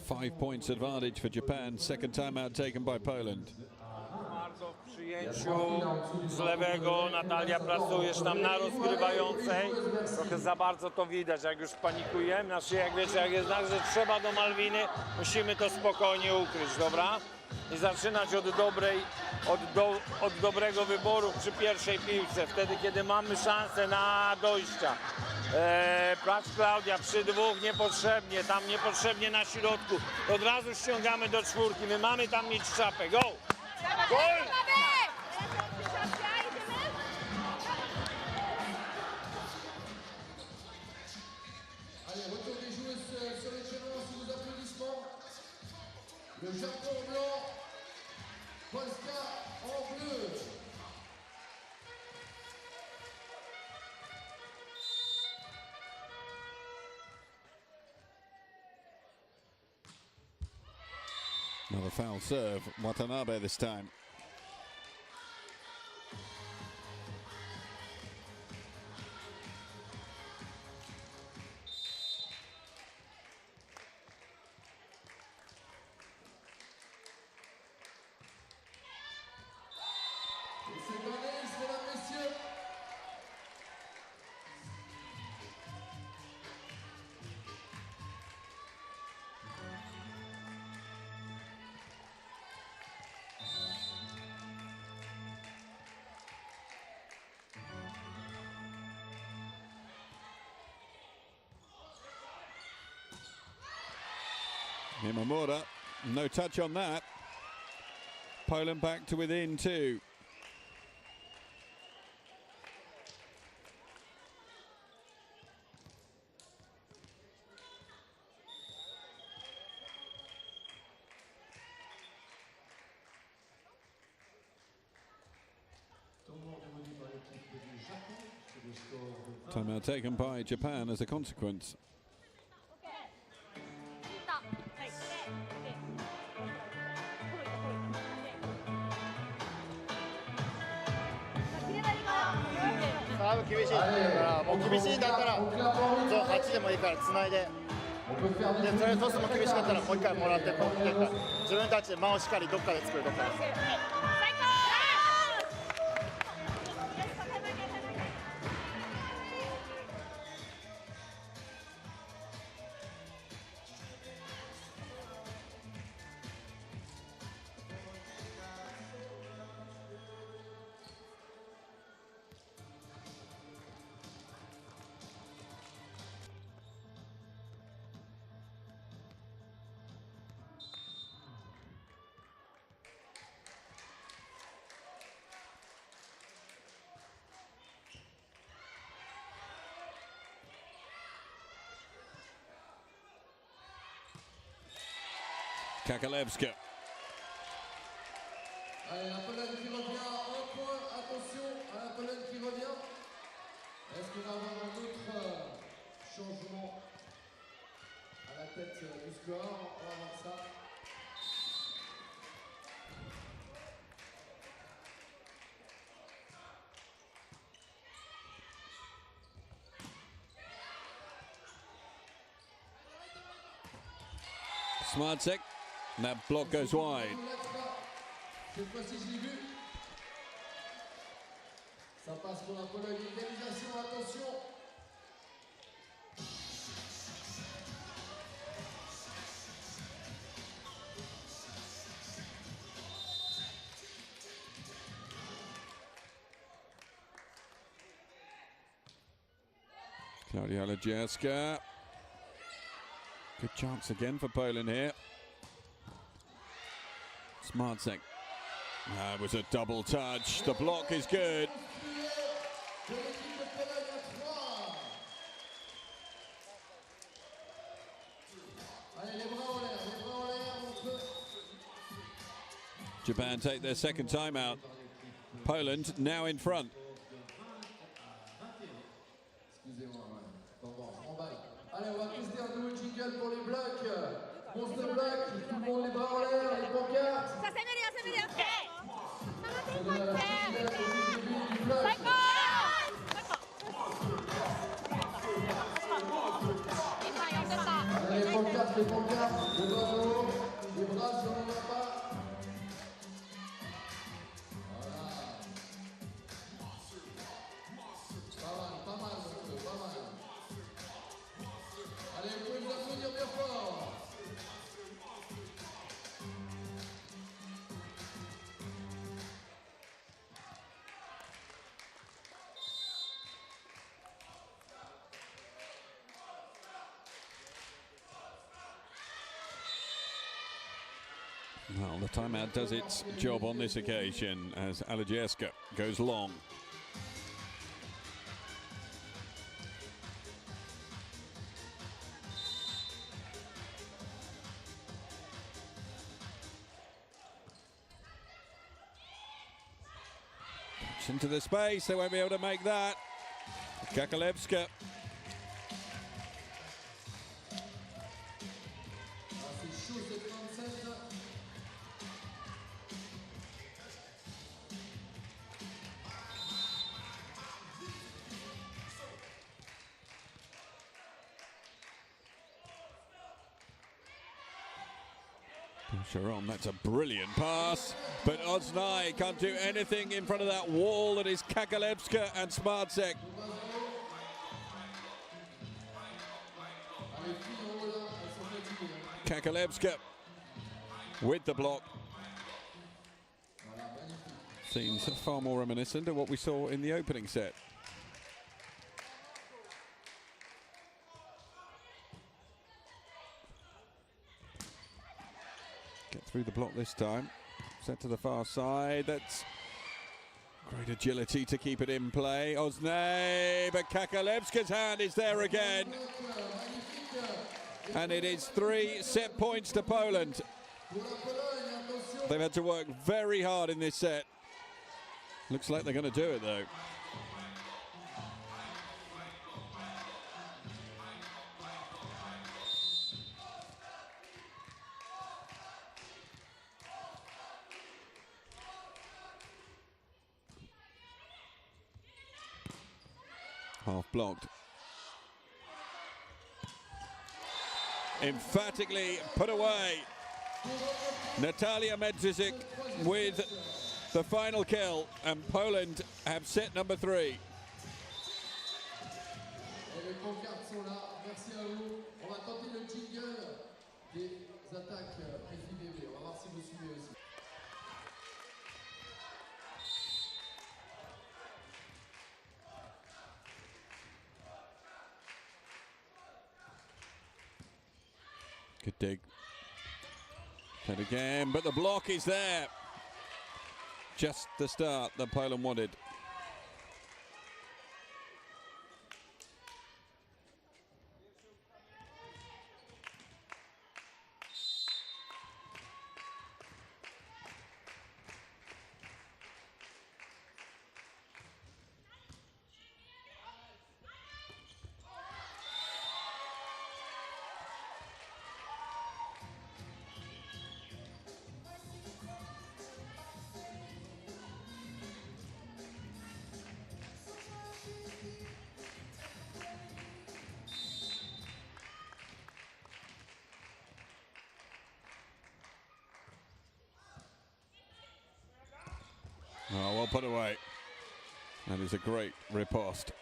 5 points advantage for Japan. Second timeout taken by Poland. Bardzo w przyjęciu z lewego. Natalia, pracujesz tam na rozgrywającej. Trochę za bardzo to widać, jak już panikujemy. Znaczy, jak wiecie, jak jest tak, że trzeba do Malwiny, musimy to spokojnie ukryć, dobra? I zaczynać od dobrego wyboru przy pierwszej piłce. Wtedy, kiedy mamy szansę na dojścia. Patrz, Klaudia, przy 2 niepotrzebnie, tam niepotrzebnie na środku. Od razu ściągamy do 4. My mamy tam mieć czapę. Go! Gol! Allez, retour des joueuses sur les chemins sous vos applaudissements. Le Japon en blanc, Polska en bleu. Another foul serve. Watanabe this time. Et c'est donné, mesdames, messieurs. Imamura, no touch on that. Poland back to within 2. Timeout taken by Japan as a consequence.サーブ厳しいからもう厳しいんだったらそう8でもいいからつないででそれトスも厳しかったらもう1回もらってこうってか自分たちで間をしっかりどっかで作るどっかで。Kakalevska. Allez, la Pologne qui revient, un point, attention à la Pologne qui revient. Est-ce qu'on va avoir un autre changement à la tête du score? On va voir ça. Smartsek, and that block goes wide. Cette fois-ci, je l'ai vu. Ça passe pour la Pologne. Égalisation, attention. Claudia Aledziejska. Good chance again for Poland here. Smartsek. That was a double touch. The block is good. Japan take their second timeout. Poland now in front. Allez, on va tester un nouveau jingle pour les blocs. Monster bloc, tout le monde les bras en l'air, les pancartes. Ça c'est bien, c'est bien. C'est la jingle au début du bloc. Allez, les pancartes, les bras en haut, les bras si on n'en a pas. Voilà. Pas mal, Montreux, pas mal. Allez, vous pouvez vous applaudir bien fort. Well, the timeout does its job on this occasion as Aledziejska goes long. Into the space, they won't be able to make that. Kakalevska. C'est chaud cette 27. Sharon, that's a brilliant pass, but Osnai can't do anything in front of that wall that is Kakalevska and Smartsek. Kakalevska with the block. Seems far more reminiscent of what we saw in the opening set. Get through the block this time. Set to the far side. That's great agility to keep it in play. Osnay, but Kakalevska's hand is there again. And it is 3 set points to Poland. They've had to work very hard in this set. Looks like they're going to do it though. Half blocked. Emphatically put away. Natalia Medzik with the final kill, and Poland have set number 3. Et les pancartes sont là. Merci à vous. On va tenter le jingle des attaques FIBB. On va voir si vous suivez aussi. Good dig. Head again, but the block is there. Just the start that Poland wanted. put away. That is a great riposte.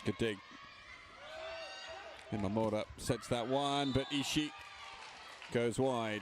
Good dig. Imamura sets that one, but Ishii goes wide.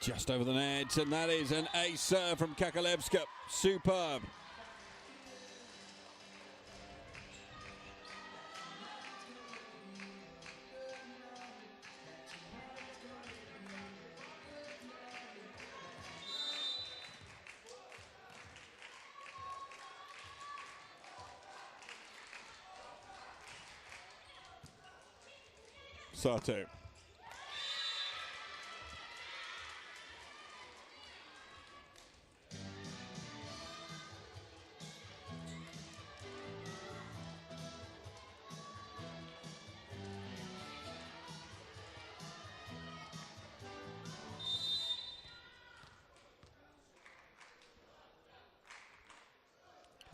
Just over the net, and that is an ace serve from Kakalevska. Superb. Sato.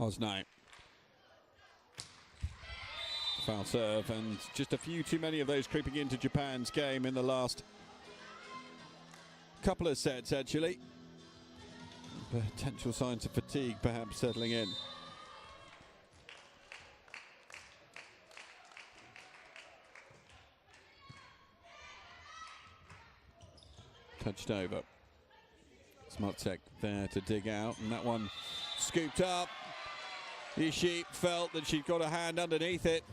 Osnai. Foul serve, and just a few too many of those creeping into Japan's game in the last couple of sets, actually. Potential signs of fatigue perhaps settling in. Touched over. Smartsek there to dig out, and that one scooped up. Ishii felt that she'd got a hand underneath it.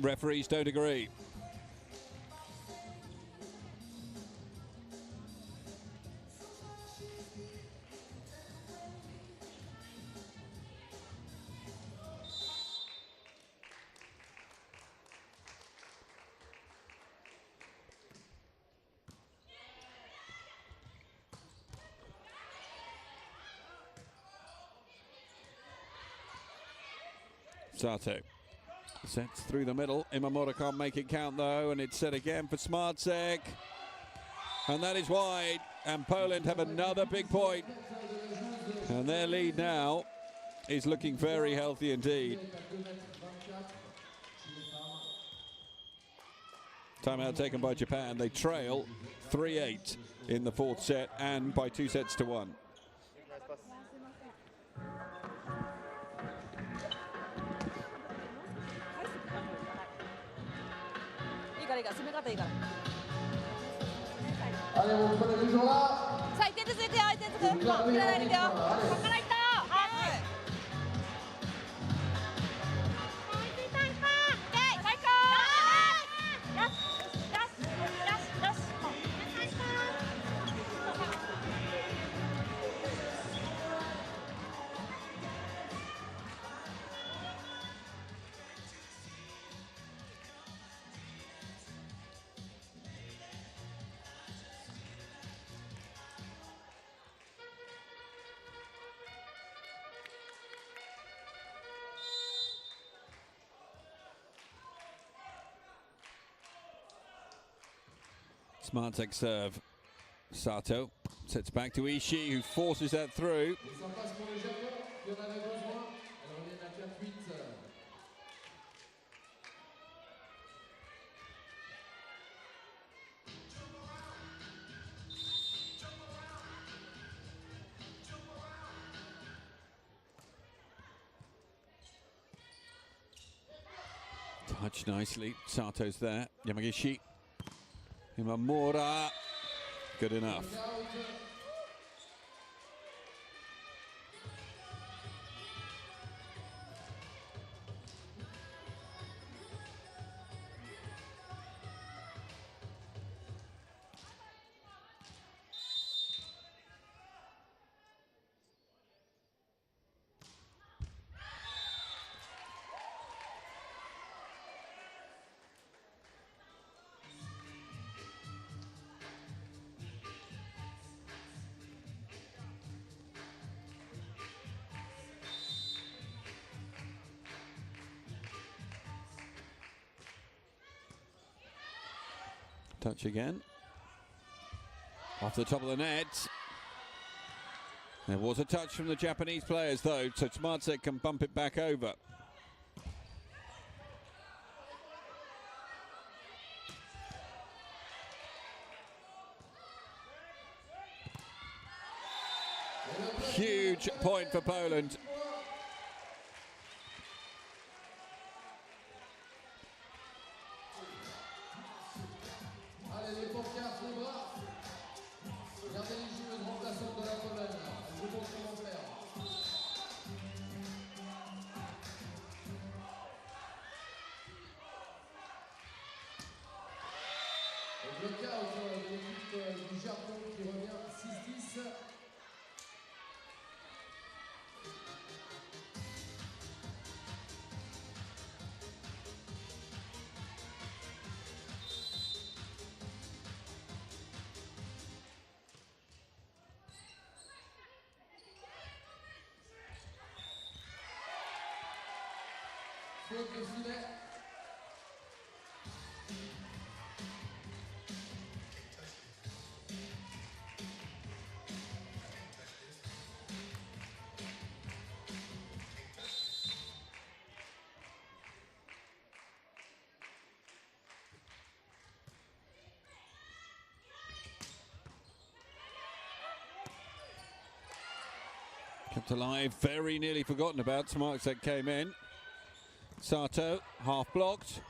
Referees don't agree. Sato sets through the middle. Imamura can't make it count though, and it's set again for Smartsek. And that is wide, and Poland have another big point. And their lead now is looking very healthy indeed. Timeout taken by Japan. They trail 3-8 in the fourth set, and by 2-1. いいから攻め方いいから Allez, vous prenez toujours là. さあ1点ずついくよ1点ずつもう切らないでいくよここからいったはい最高よしよしよしよし最高 Smartsek serve. Sato sets back to Ishii, who forces that through. Ça passe pour le Japon, qui en avait besoin. Alors on est à 4-8. Touch nicely. Sato's there. Yamagishi. Imamura. Good enough. Touch again. Off the top of the net. There was a touch from the Japanese players though, so Smartsek can bump it back over. Huge point for Poland. Allez, les pancartes, les bras. Regardez les joueuses remplaçantes de la Pologne. Elles vous montrent comment faire. Le blocage de l'équipe du Japon qui revient 6-10. Faute de filet. Kept alive, very nearly forgotten about. Smartsek came in. Sato, half blocked.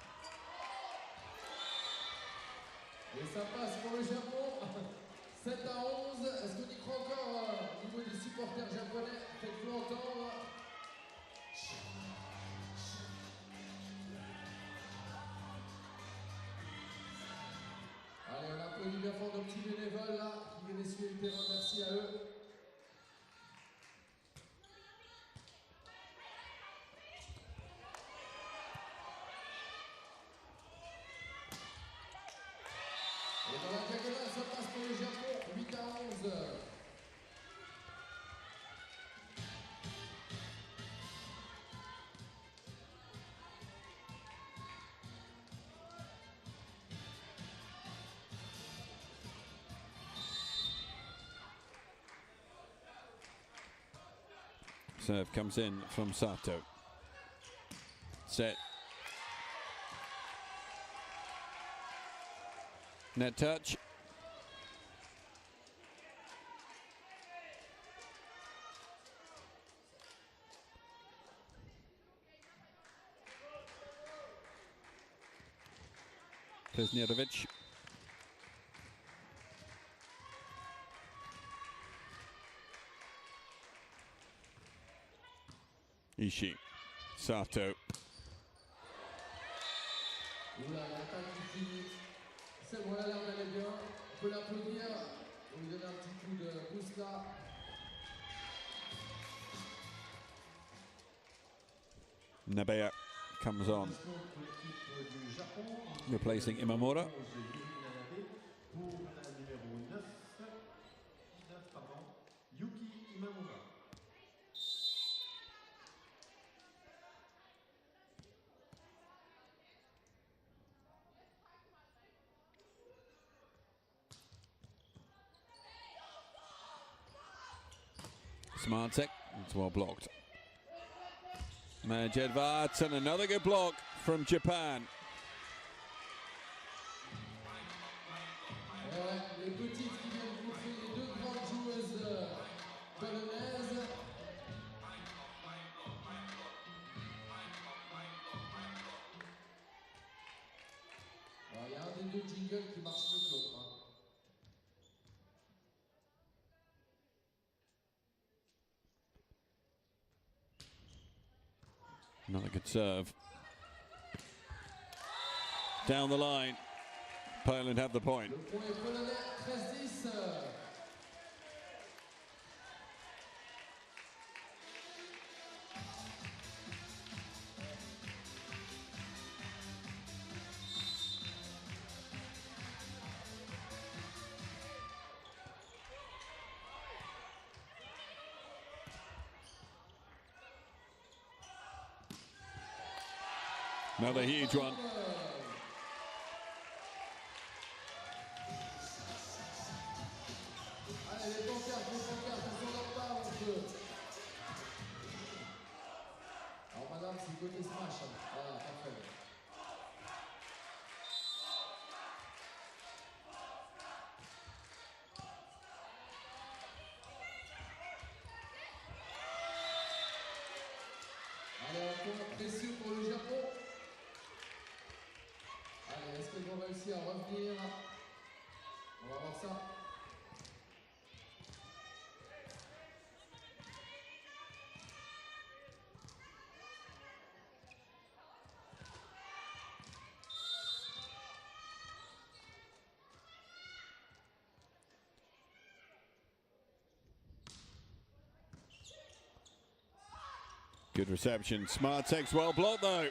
Et ça passe pour le Japon. 7-11. Est-ce qu'on y croit encore au niveau des supporters japonais? Faites-vous entendre. Allez, on applaudit bien fort nos petits bénévoles là qui viennent essuyer le terrain. Merci à eux. Et dans la diagonale, ça passe pour le Japon, 8-11. Serve comes in from Sato. Set. Net touch. Kuznirovic. Ishii. Sato. Oula, l'attaque qui finit. C'est bon, elle a l'air d'aller bien. On peut l'applaudir. On lui donne un petit coup de pouce là. Nabea comes on, replacing Imamura. Pour la numéro 9, Yuki Imamura. Smartsek, it's well blocked. Medvedevats, and another good block from Japan. Les petites qui viennent montrer les deux grandes joueuses polonaises. Alors, il y a un des deux jingles qui marche mieux que l'autre. Hein. Not a good serve. Down the line, Poland have the point. Le point est polonais, 13-10. Another huge one. Allez, les pancartes, ils sont en retard un peu. Alors, madame, c'est côté smash. Hein. Voilà, parfait. Allez, un point précieux pour le Japon. Allez, est-ce qu'ils vont réussir à revenir? On va voir ça. Good reception. Smart takes well blocked though.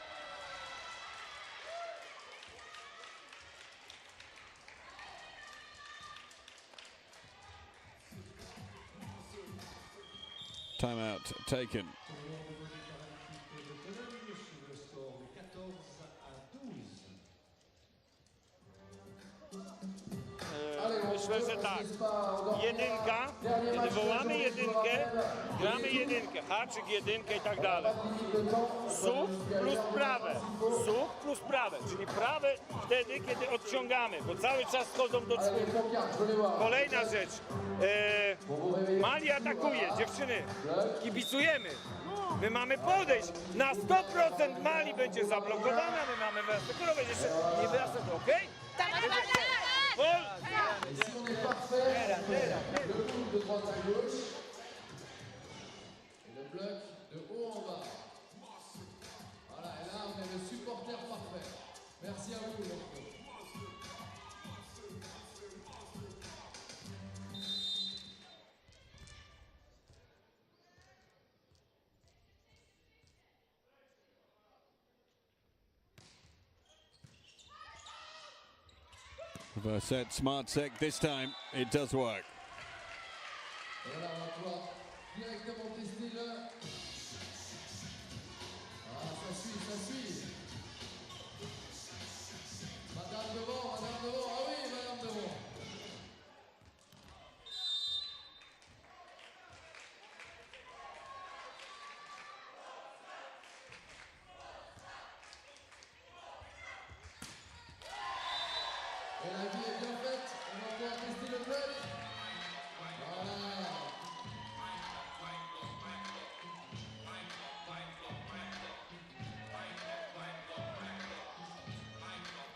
Timeout taken. Myślę, że tak. Jedynka, kiedy wołamy jedynkę, gramy jedynkę, haczyk, jedynkę i tak dalej. Słup plus prawe, słup plus prawe, czyli prawe wtedy, kiedy odciągamy, bo cały czas schodzą do czwórki. Kolejna rzecz, Mali atakuje, dziewczyny, kibicujemy. My mamy podejść, na 100% Mali będzie zablokowana, my mamy wyasekurować, jeszcze nie wyasekurować, okej? Et si on est parfait, le coup de droite à gauche et le bloc de haut en bas. Voilà, et là on est le supporter parfait. Merci à vous, Montreux. Reverse set, smart sec. This time it does work. Et là on va pouvoir directement tester le... Ah, ça suit. Madame devant, ah oui, madame devant. Et la vie est bien faite, on va pouvoir tester le bloc. Voilà.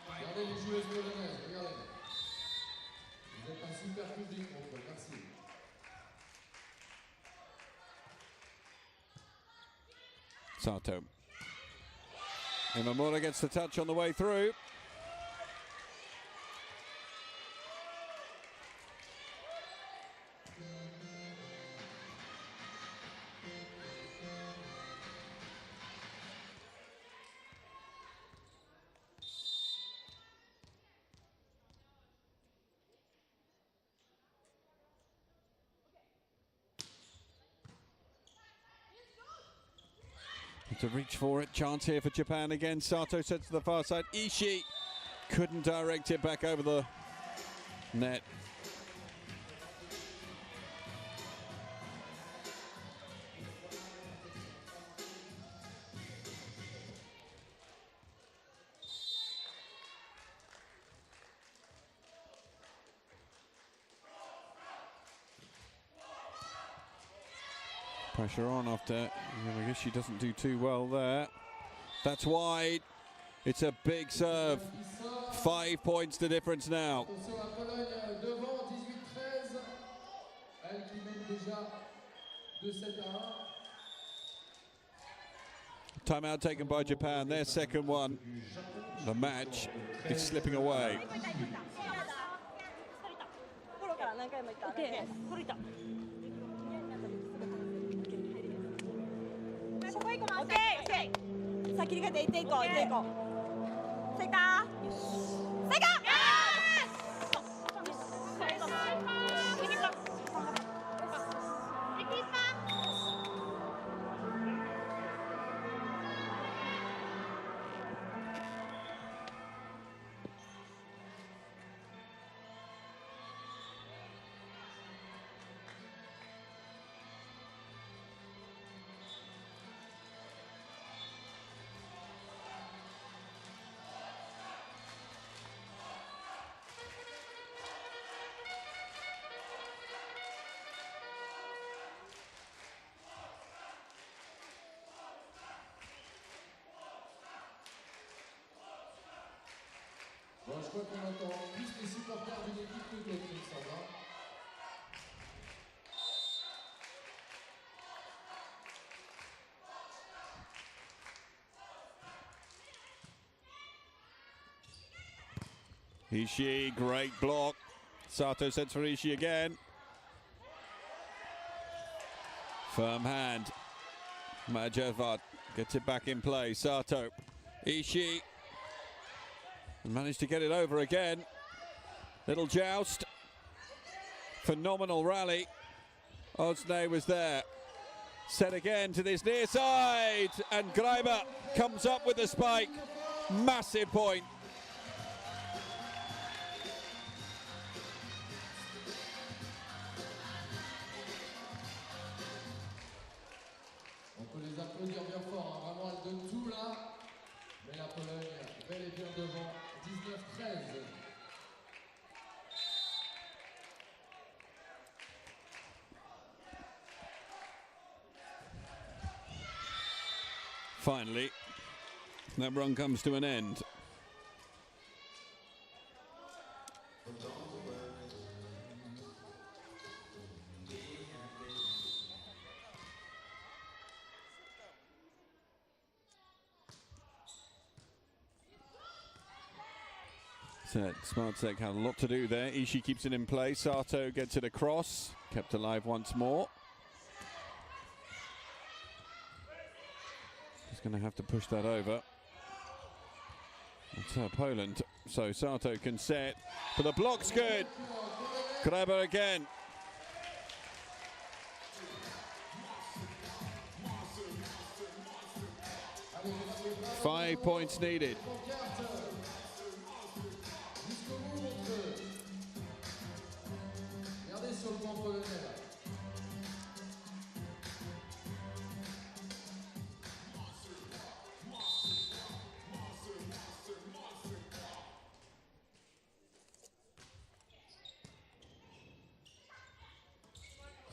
Regardez les joueuses polonaises, regardez. Vous êtes un super public, Montreux, merci. Sato. Imamura gets the touch on the way through. To reach for it, chance here for Japan again. Sato sets to the far side. Ishii couldn't direct it back over the net. Pressure on after, I guess she doesn't do too well there. That's wide. It's a big serve. 5 points the difference now. Attention à Pologne devant 18-13. Elle qui mène déjà de 7 à 1. Timeout taken by Japan, their second one. The match is slipping away. 心から何回も言った。取れた。そこ行こう。オッケー。さあ切り替えて行っていこう。行っていこう。セカ。セカ。Bon, je crois qu'on entend plus les supporters d'une équipe que d'autres, il me semble. Ishii, great block. Sato sets for Ishii again. Firm hand. Majevad gets it back in play. Sato. Ishii. Managed to get it over again. Little joust. Phenomenal rally. Osnay was there. Set again to this near side. And Greiber comes up with the spike. Massive point. On peut les applaudir bien fort, hein. Vraiment elle donne tout là. Mais la Pologne, bel et bien devant, 19-13. Finally, that run comes to an end. Set. Smartsek had a lot to do there. Ishii keeps it in play. Sato gets it across. Kept alive once more. He's going to have to push that over. That's Poland. So Sato can set. But the block's good. Grabber again. Five points needed. Regardez sur le banc polonais là.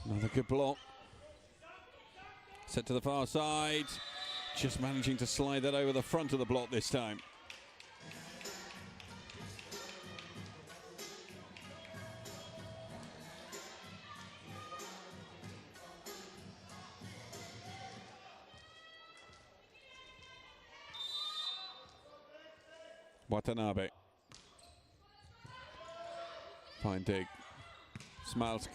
Another good block. Set to the far side. Just managing to slide that over the front of the block this time. Watanabe. Fine dig. Smiles.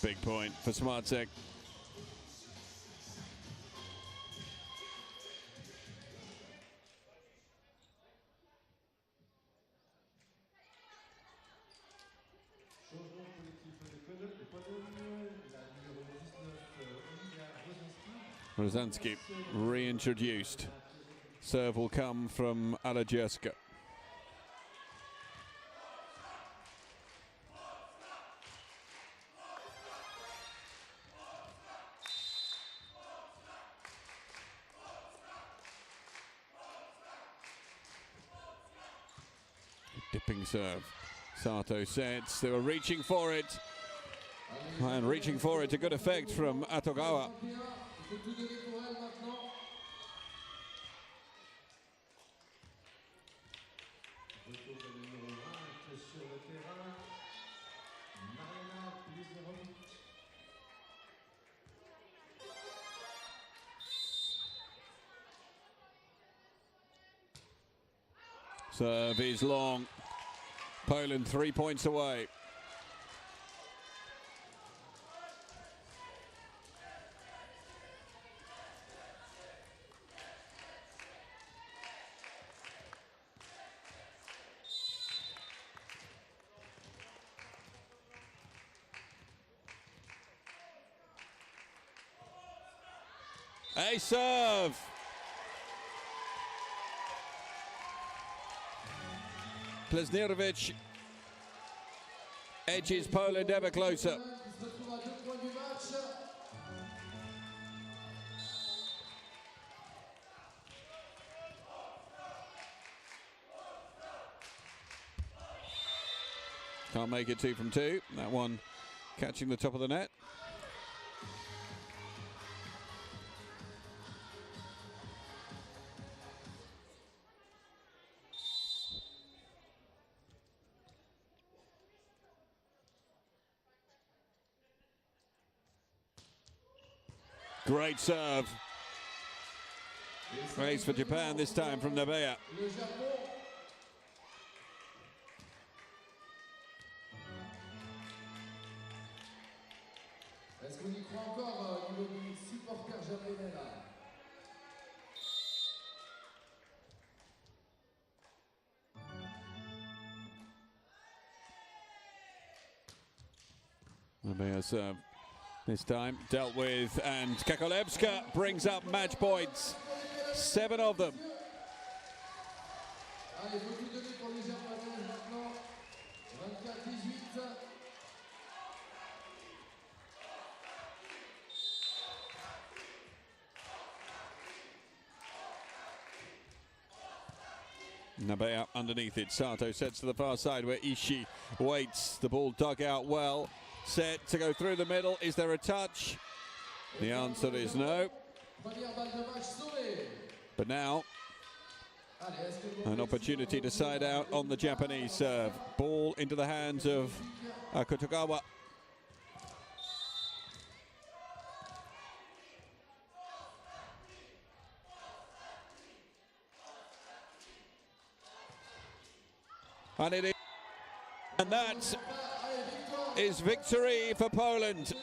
Big point for Smartsek. Changement collectif de Pologne, la numéro 19, Olivia Rosansky reintroduced. Serve will come from Alajerska. Dipping serve. Sato sets, they were reaching for it. And reaching for it to good effect from Atogawa. Il faut tout donner pour elle maintenant. Retour de numéro 20 sur le terrain. Marina Pliserovic. Serve is long. Poland 3 points away. A serve. Plesnirovic edges Poland ever closer. Qui se retrouve à 2 points du match. Can't make it 2 from 2. That one catching the top of the net. Great serve. Ace for Japan this time from Nabeya. Le Japon. Est-ce qu'on y croit encore au niveau du supporter japonais là? Nabeya serve this time dealt with, and Kakolevska brings up match points. 7 of them. Allez, il faut tout donner pour les Japonais maintenant. 24-18. Nabeya underneath it. Sato sets to the far side where Ishii waits. The ball dug out well. Set to go through the middle. Is there a touch? The answer is no. Première balle de match sauvée. But now, Allez, est-ce que an opportunity to side out on the Japanese serve. Ball into the hands of Kotogawa. And it is, and that is victory for Poland.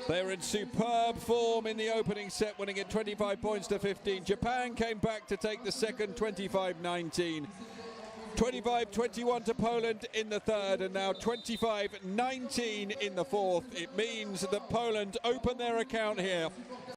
They're in superb form in the opening set, winning it 25 points to 15. Japan came back to take the second, 25-19. 25-21 to Poland in the third, and now 25-19 in the fourth. It means that Poland open their account here